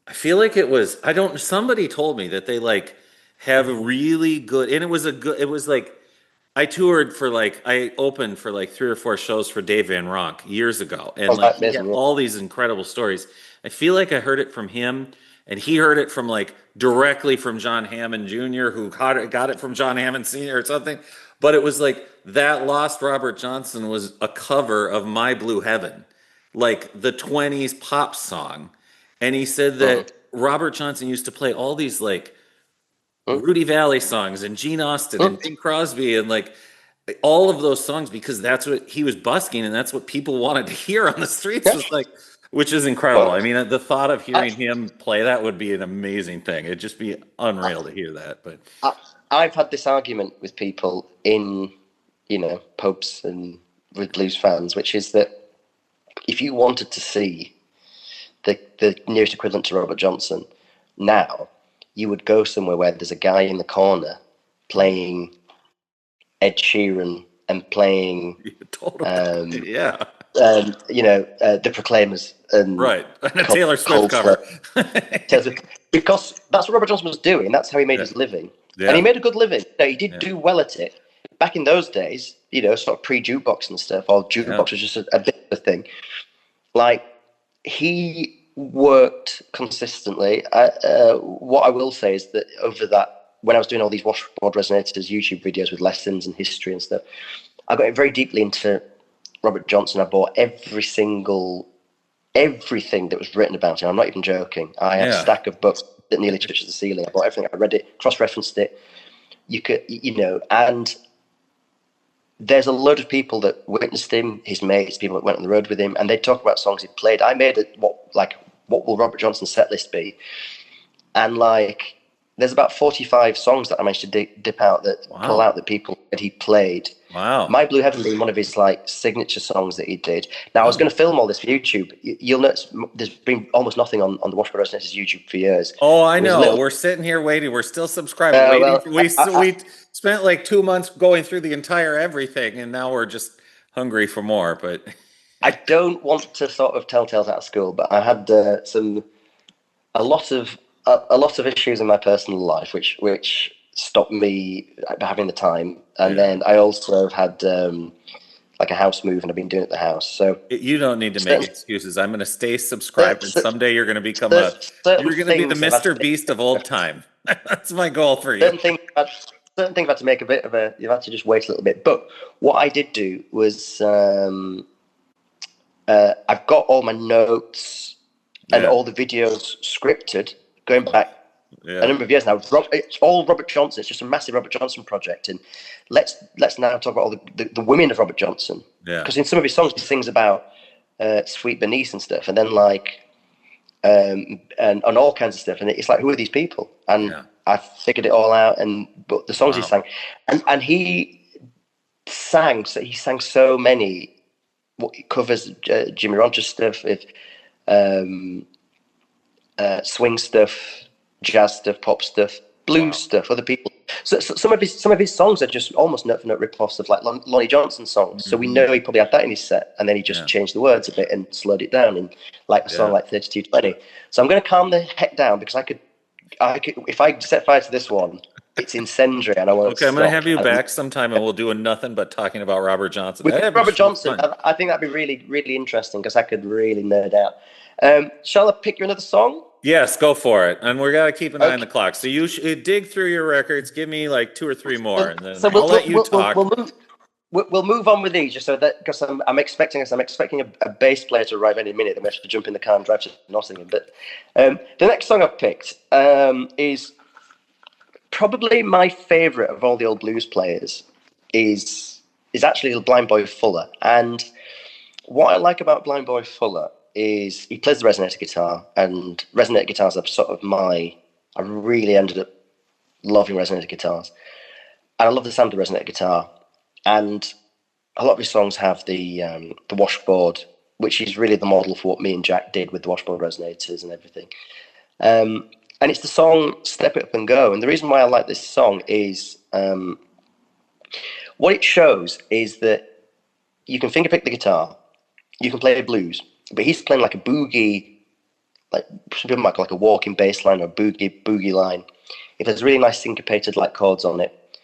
I feel like it was, somebody told me that they have a really good, and it was I toured for I opened for 3 or 4 shows for Dave Van Ronk years ago. And he had all these incredible stories. I feel like I heard it from him, and he heard it from like directly from John Hammond Jr., who got it from John Hammond Sr. or something. But it was like that Lost Robert Johnson was a cover of My Blue Heaven, like the 20s pop song. And he said that Robert Johnson used to play all these like Rudy Valley songs and Gene Austin and Bing Crosby and like all of those songs because that's what he was busking and that's what people wanted to hear on the streets was like, which is incredible. I mean, the thought of hearing him play that would be an amazing thing. It'd just be unreal to hear that. But I've had this argument with people in, pubs and with blues fans, which is that if you wanted to see the nearest equivalent to Robert Johnson now, you would go somewhere where there's a guy in the corner playing Ed Sheeran and playing, the Proclaimers and right, and a Taylor Swift cover. Because that's what Robert Johnson was doing. That's how he made his living, and he made a good living. He did do well at it. Back in those days, sort of pre-jukebox and stuff, or jukebox was just a bit of a thing. Like he worked consistently. What I will say is that over that, when I was doing all these washboard resonators YouTube videos with lessons and history and stuff, I got very deeply into Robert Johnson. I bought everything that was written about him. I'm not even joking. I had a stack of books that nearly touches the ceiling. I bought everything. I read it, cross-referenced it. You could, and there's a load of people that witnessed him, his mates, people that went on the road with him, and they talk about songs he played. I made it what will Robert Johnson's set list be? And like, there's about 45 songs that I managed to pull out that people that he played. Wow. My Blue Heaven being one of his like signature songs that he did. Now I was going to film all this for YouTube. You'll notice there's been almost nothing on the Washboard Resonators YouTube for years. Oh, I know. We're sitting here waiting. We're still subscribing. We spent like 2 months going through the entire everything, and now we're just hungry for more. But I don't want to sort of tell tales out of school, but I had a lot of issues in my personal life, which stopped me having the time. And then I also had like a house move, and I've been doing it at the house. So you don't need to make excuses. I'm going to stay subscribed, and someday you're going to become you're going to be the Mr. Beast of old time. That's my goal for you. Certain things I've had to make a bit of you've had to just wait a little bit. But what I did do was I've got all my notes and all the videos scripted going back a number of years now. It's all Robert Johnson. It's just a massive Robert Johnson project. And let's now talk about all the women of Robert Johnson. Because in some of his songs he sings about Sweet Bernice and stuff, and then like and all kinds of stuff. And it's like, who are these people? And I figured it all out. But the songs he sang, and he sang so many covers, Jimmy Rogers stuff, swing stuff, jazz stuff, pop stuff, blues stuff, other people. So some of his songs are just almost note for note rip-offs of like Lonnie Johnson songs. So we know he probably had that in his set, and then he just changed the words a bit and slowed it down in like a song like 3220. So I'm going to calm the heck down, because I could if I set fire to this one, it's incendiary, and I won't. Okay, I'm going to have you back sometime, and we'll do nothing but talking about Robert Johnson. With Robert Johnson, I think that'd be really, really interesting, because I could really nerd out. Shall I pick you another song? Yes, go for it. And we're got to keep an eye on the clock. So you dig through your records. Give me like 2 or 3 more, and then I'll let you talk. We'll move on with these, just so that, because I'm expecting a bass player to arrive any minute, then we have to jump in the car and drive to Nottingham. But the next song I've picked is probably my favourite of all the old blues players. Is actually Blind Boy Fuller. And what I like about Blind Boy Fuller is he plays the resonator guitar, and resonator guitars are sort of I really ended up loving resonator guitars, and I love the sound of the resonator guitar. And a lot of his songs have the washboard, which is really the model for what me and Jack did with the washboard resonators and everything. And it's the song Step It Up and Go. And the reason why I like this song is what it shows is that you can fingerpick the guitar, you can play blues, but he's playing like a boogie, like some people might call like a walking bass line or a boogie line. If there's really nice syncopated like chords on it,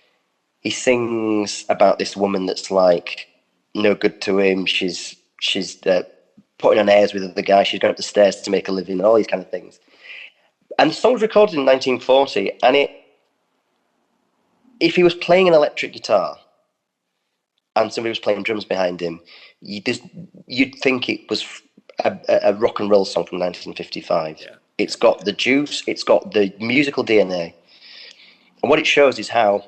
he sings about this woman that's like no good to him. She's putting on airs with the guy. She's going up the stairs to make a living, and all these kind of things. And the song was recorded in 1940, and if he was playing an electric guitar and somebody was playing drums behind him, you'd think it was a rock and roll song from 1955. Yeah. It's got the juice, it's got the musical DNA. And what it shows is how,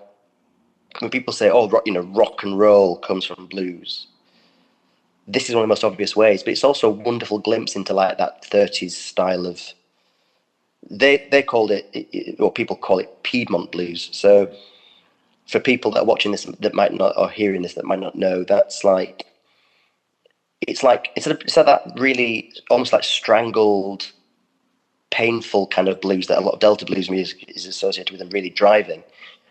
when people say, oh, rock and roll comes from blues, this is one of the most obvious ways, but it's also a wonderful glimpse into like that 30s style of, they called it, or people call it Piedmont blues. So for people that are watching this that might not, or hearing this that might not know, that's like, it's like that really almost like strangled, painful kind of blues that a lot of Delta blues music is associated with, and really driving.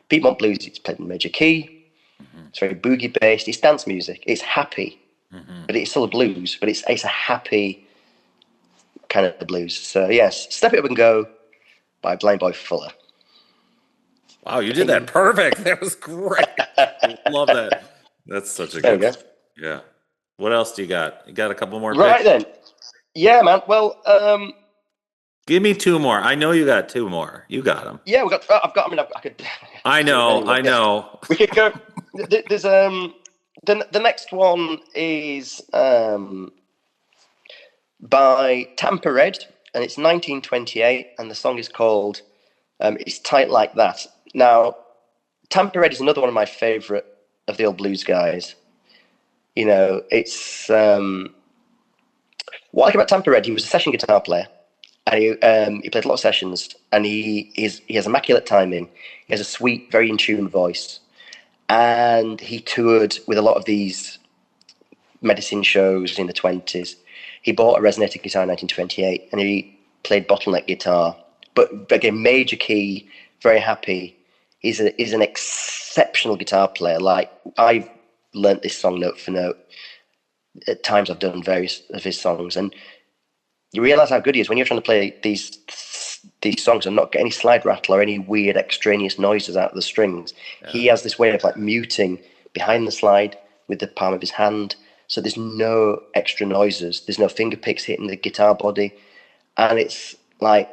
Piedmont blues, it's played in major key. Mm-hmm. It's very boogie based. It's dance music. It's happy, but it's still a blues. But it's a happy kind of blues. So yes, Step It Up and Go by Blind Boy Fuller. Wow, you did that perfect. That was great. Love that. That's such a good. Yeah. What else do you got? You got a couple more? Right then. Yeah, man. Well, give me two more. I know you got two more. You got them. Yeah, I've got. I mean, I could. I know. We could go. There's the next one is by Tampa Red, and it's 1928, and the song is called "It's Tight Like That." Now, Tampa Red is another one of my favorite of the old blues guys. You know, it's what I like about Tampa Red. He was a session guitar player. And he played a lot of sessions, and he has immaculate timing. He has a sweet, very in tune voice, and he toured with a lot of these medicine shows in the 20s. He bought a resonator guitar in 1928, and he played bottleneck guitar, but again, major key, very happy. He's an exceptional guitar player. Like, I've learnt this song note for note. At times, I've done various of his songs, and you realise how good he is when you're trying to play these songs and not get any slide rattle or any weird extraneous noises out of the strings. Yeah. He has this way of like muting behind the slide with the palm of his hand, so there's no extra noises. There's no finger picks hitting the guitar body, and it's like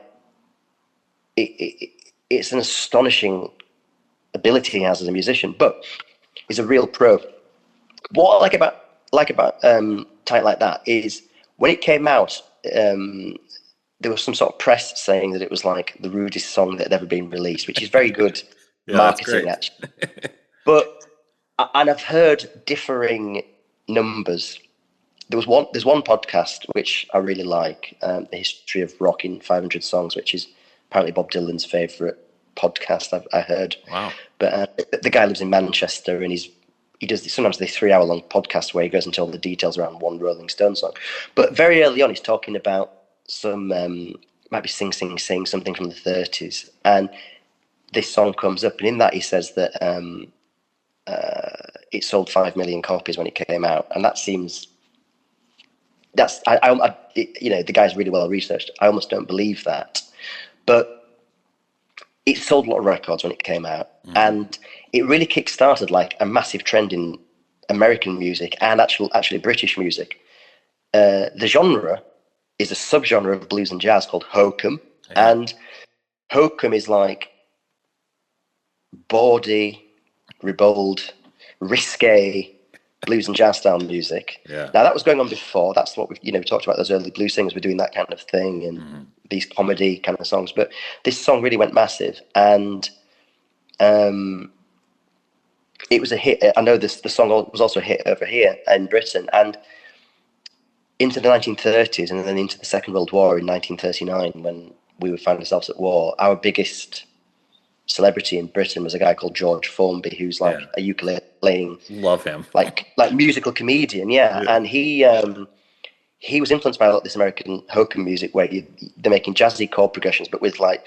it's an astonishing ability he has as a musician. But he's a real pro. What I like about Tight Like That is when it came out. There was some sort of press saying that it was like the rudest song that had ever been released, which is very good marketing, actually. And I've heard differing numbers. There's one podcast which I really like, the History of Rock in 500 Songs, which is apparently Bob Dylan's favourite podcast I heard. Wow! But the guy lives in Manchester, and he does sometimes the 3-hour-long podcast where he goes into all the details around one Rolling Stone song. But very early on, he's talking about some, might be Sing, Sing, Sing, something from the 30s. And this song comes up, and in that he says that it sold 5 million copies when it came out. And that seems, the guy's really well researched. I almost don't believe that. But it sold a lot of records when it came out, and it really kick-started like a massive trend in American music and actually British music. The genre is a subgenre of blues and jazz called hokum, and hokum is like bawdy, ribald, risque blues and jazz style music. Yeah. Now that was going on before. That's what we talked about. Those early blues singers were doing that kind of thing, and these comedy kind of songs. But this song really went massive, and it was a hit. I know the song was also a hit over here in Britain, and into the 1930s, and then into the Second World War in 1939, when we would find ourselves at war. Our biggest celebrity in Britain was a guy called George Formby, who's like a ukulele playing, love him, like musical comedian, and he was influenced by a lot of this American hokum music, where they're making jazzy chord progressions, but with like,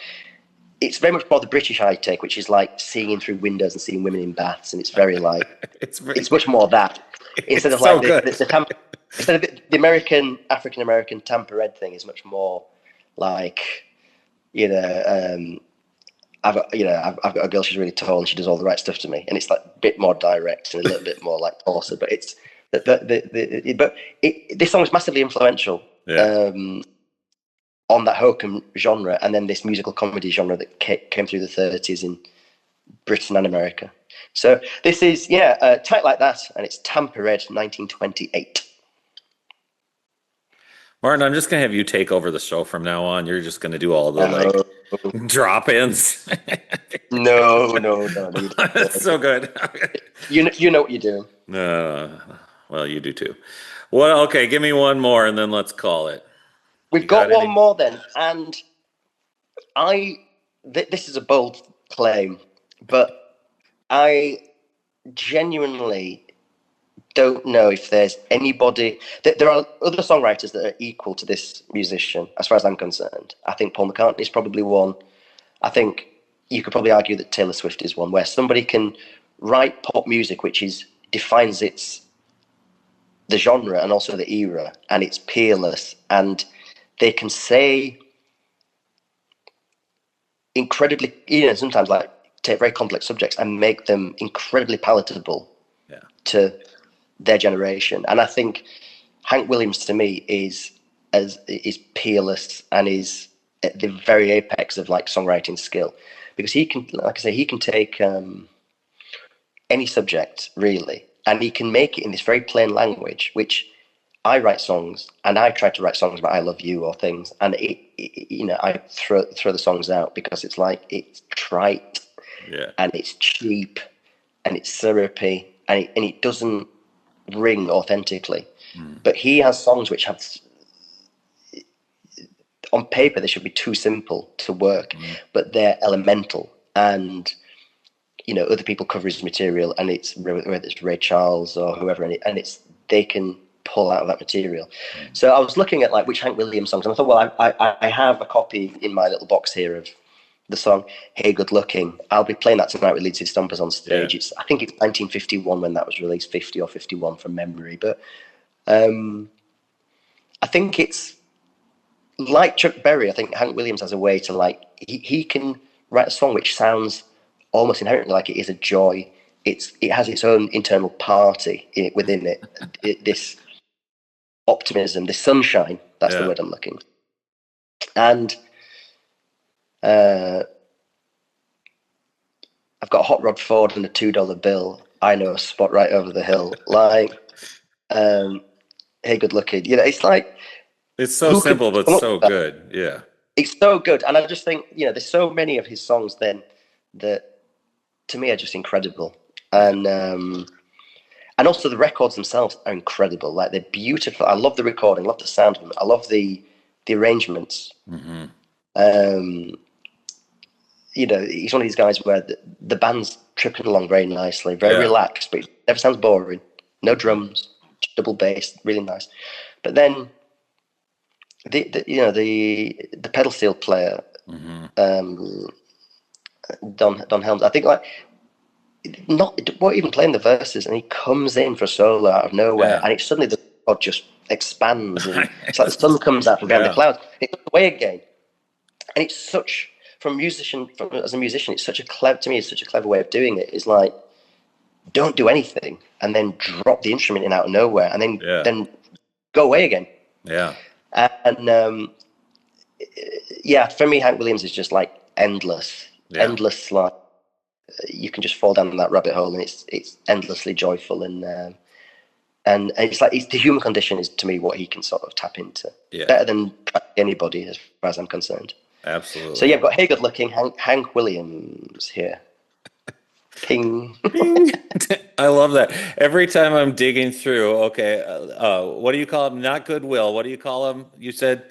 it's very much more the British high take, which is like seeing through windows and seeing women in baths, and it's very like it's much more that instead of so like instead of the American African American Tampa Red thing is much more like I've got a girl, she's really tall and she does all the right stuff to me, and it's like a bit more direct and a little bit more like awesome, but it's this song is massively influential. on that hokum genre, and then this musical comedy genre that came through the 30s in Britain and America. So this is, Tight Like That, and it's Tampa Red, 1928. Martyn, I'm just gonna have you take over the show from now on. You're just gonna do all the like drop-ins. No. That's so good. You know what you're doing. Well, you do too. Well, okay, give me one more and then let's call it. We've got one more then, and this is a bold claim, but I genuinely don't know if there's anybody. There are other songwriters that are equal to this musician, as far as I'm concerned. I think Paul McCartney is probably one. I think you could probably argue that Taylor Swift is one, where somebody can write pop music which defines the genre and also the era, and it's peerless, and they can say incredibly, sometimes like take very complex subjects and make them incredibly palatable to their generation. And I think Hank Williams, to me, is peerless and is at the very apex of like songwriting skill, because he can, like I say, he can take any subject really, and he can make it in this very plain language, which I write songs, and I try to write songs about I love you or things, and I throw the songs out because it's like it's trite, and it's cheap, and it's syrupy, and it doesn't ring authentically. But he has songs which have, on paper, they should be too simple to work, but they're elemental, and other people cover his material, and it's whether it's Ray Charles or whoever, and they can pull out of that material. So I was looking at like which Hank Williams songs, and I thought, well, I have a copy in my little box here of the song "Hey Good Looking." I'll be playing that tonight with Leeds City Stompers on stage. I think it's 1951 when that was released, 50 or 51 from memory. But I think it's like Chuck Berry. I think Hank Williams has a way to like he can write a song which sounds almost inherently like it is a joy. It has its own internal party within it. This optimism, this sunshine. That's the word I'm looking for. And I've got a hot rod Ford and a $2 bill. I know a spot right over the hill. Like, hey, good looking. It's like, it's so simple but so good. Yeah, it's so good. And I just think there's so many of his songs then that to me are just incredible. And also the records themselves are incredible. Like, they're beautiful. I love the recording, I love the sound of them. I love the arrangements. He's one of these guys where the band's tripping along very nicely, very relaxed, but it never sounds boring. No drums, double bass, really nice. But then the pedal steel player, Don Helms, I think like won't even playing the verses, and he comes in for a solo out of nowhere, and it's suddenly the record just expands, and it's like the sun comes out from behind the clouds. It goes away again, and it's such as a musician, it's such a clever way of doing it. It's like, don't do anything and then drop the instrument in out of nowhere, and then go away again. And for me, Hank Williams is just like endless. Like, you can just fall down that rabbit hole, and it's endlessly joyful, and it's like the human condition is, to me, what he can sort of tap into better than anybody, as far as I'm concerned. Absolutely. So I've got Hey Good Looking, Hank Williams here. Ping. I love that. Every time I'm digging through, what do you call them? Not Goodwill. What do you call them? You said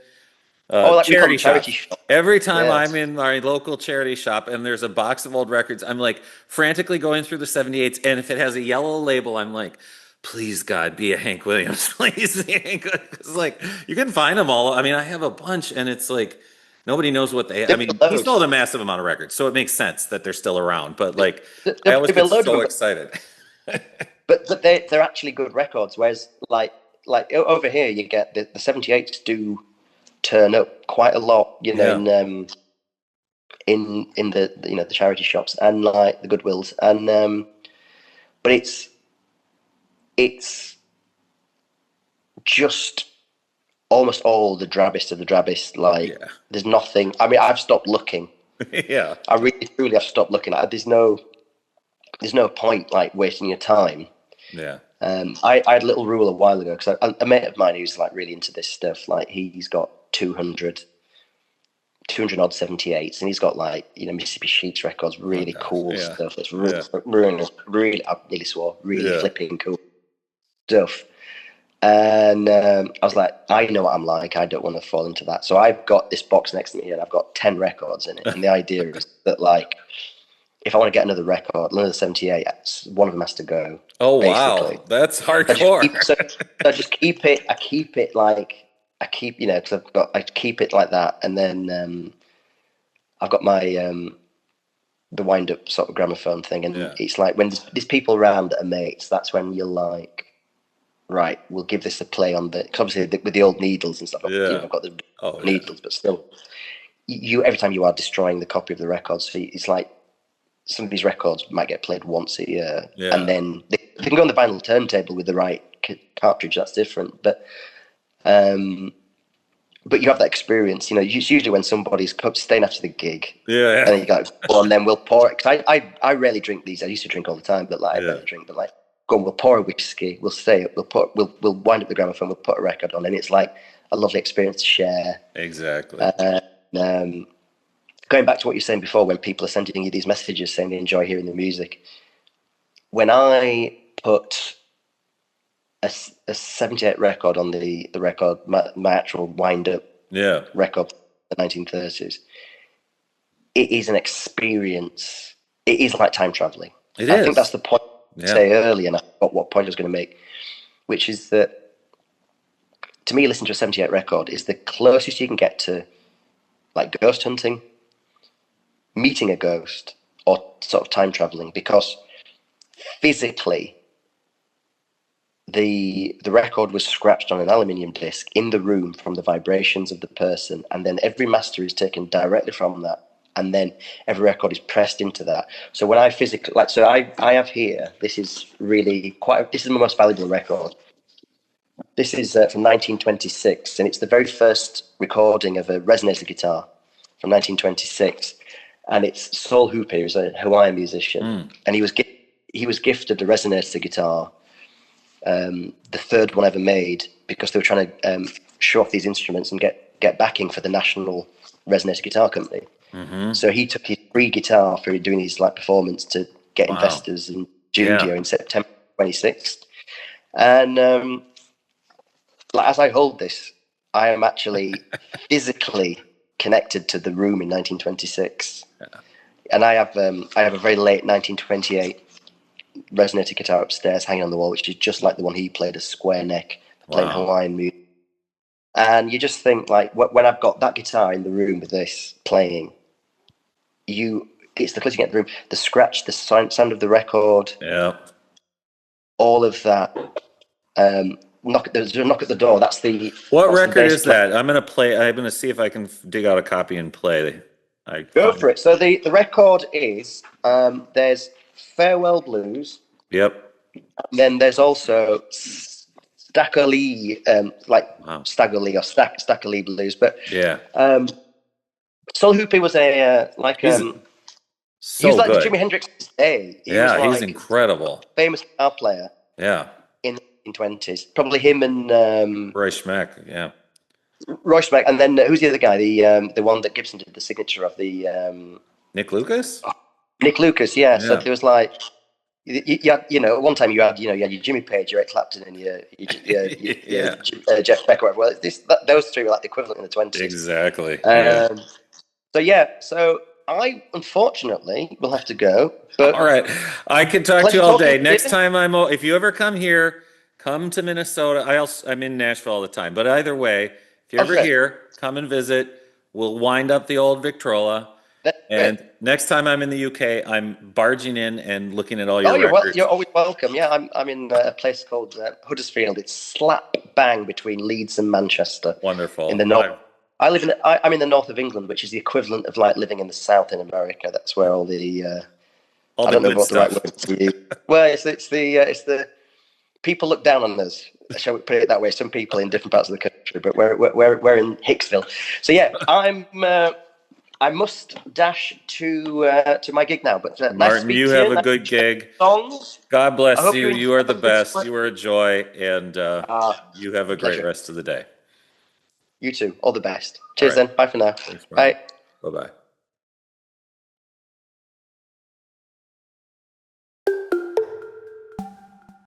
charity shop. Every time I'm in my local charity shop and there's a box of old records, I'm like frantically going through the 78s, and if it has a yellow label, I'm like, please God, be a Hank Williams, please. Because like, you can find them all. I mean, I have a bunch, and it's like nobody knows what they. I mean, he sold a massive amount of records, so it makes sense that they're still around. But like, I always get so excited. but they're actually good records. Whereas like over here, you get the 78s do turn up quite a lot, in the the charity shops and like the Goodwills, and but it's just almost all the drabbest of the drabbest. Like, Yeah. there's nothing. I mean, I've stopped looking. Yeah. I really, truly have stopped looking. There's no point like wasting your time. Yeah. I had a little rule a while ago because a mate of mine who's like really into this stuff. Like, he's got 200 odd 78s, and he's got like, Mississippi Sheets records, really cool stuff. It's really, really, I nearly swore, really flipping cool stuff. And I was like, I know what I'm like. I don't want to fall into that. So I've got this box next to me here, and I've got 10 records in it. And the idea is that, like, if I want to get another record, another 78, one of them has to go. Oh, basically. wow. That's hardcore. I just keep it. I keep it like, because I keep it like that. And then I've got my, the wind up sort of gramophone thing. And it's like when there's people around that are mates, that's when you're like, right, we'll give this a play on the, because obviously with the old needles and stuff, I've got the needles, but still, every time you are destroying the copy of the record, so it's like some of these records might get played once a year, and then they can go on the vinyl turntable with the right cartridge. That's different, but you have that experience. It's usually when somebody's staying after the gig, and then you go, well, and then we'll pour it. Because I rarely drink these. I used to drink all the time, but like I rarely drink. But like, go on, we'll pour a whiskey, we'll stay up, we'll wind up the gramophone, we'll put a record on, and it's like a lovely experience to share. Exactly. Going back to what you were saying before, when people are sending you these messages saying they enjoy hearing the music, when I put a 78 record on the record, my actual wind up record, the 1930s, it is an experience. It is like time traveling. I think that's the point. Say earlier, and I forgot what point I was going to make, which is that to me, listening to a 78 record is the closest you can get to like ghost hunting, meeting a ghost, or sort of time traveling, because physically the record was scratched on an aluminium disc in the room from the vibrations of the person, and then every master is taken directly from that. And then every record is pressed into that. So when I physically, I have here, this is really this is my most valuable record. This is from 1926, and it's the very first recording of a resonator guitar from 1926. And it's Saul Hooper, who's a Hawaiian musician, and he was gifted a resonator guitar, the third one ever made, because they were trying to show off these instruments and get backing for the National Resonator Guitar Company. Mm-hmm. So he took his free guitar for doing his performance to get investors in studio in September 26th. And as I hold this, I am actually physically connected to the room in 1926. And I have a very late 1928 resonator guitar upstairs hanging on the wall, which is just like the one he played, a square neck, playing Hawaiian music. And you just think, like, when I've got that guitar in the room with this playing, it's the closer you get in the room, the scratch, the sound of the record, all of that. There's a knock at the door. That's the. What record is that? I'm gonna see if I can dig out a copy and play. Go for it. So the record is there's Farewell Blues. Yep. And then there's also Stacker Lee, Stagger Lee or Stacker Lee Blues, but Sol Hoopy was a he was like the Jimi Hendrix day. He's incredible. Famous guitar player. Yeah. In the 1920s, probably him and Roy Schmeck. Yeah. Roy Schmeck, and then who's the other guy? The one that Gibson did the signature of, the Nick Lucas. Nick Lucas, yeah. So there was like. At one time you had your Jimmy Page, your Eric Clapton, and your Jeff Beck. Well, those three were like the equivalent in the 20s. Exactly. So I unfortunately will have to go. But all right, I could talk to you all day. Next time if you ever come here, come to Minnesota. I'm in Nashville all the time, but either way, if you're ever here, come and visit. We'll wind up the old Victrola. And next time I'm in the UK, I'm barging in and looking at all your records. You're always welcome. Yeah, I'm in a place called Huddersfield. It's slap bang between Leeds and Manchester. Wonderful. In the north, I'm in the north of England, which is the equivalent of like living in the south in America. That's where all the I don't know what the right word to use. Well, it's the people look down on us. Shall we put it that way? Some people in different parts of the country, but we're in Hicksville. So yeah, I must dash to my gig now. But nice to Martyn, speak you to have you. a good gig. Songs. God I bless hope you. you You are the enjoy best. You are a joy, and you have a great Pleasure. rest of the day. You too. All the best. All Cheers right. then. Bye for now. Thanks, Martyn. Bye. Bye-bye.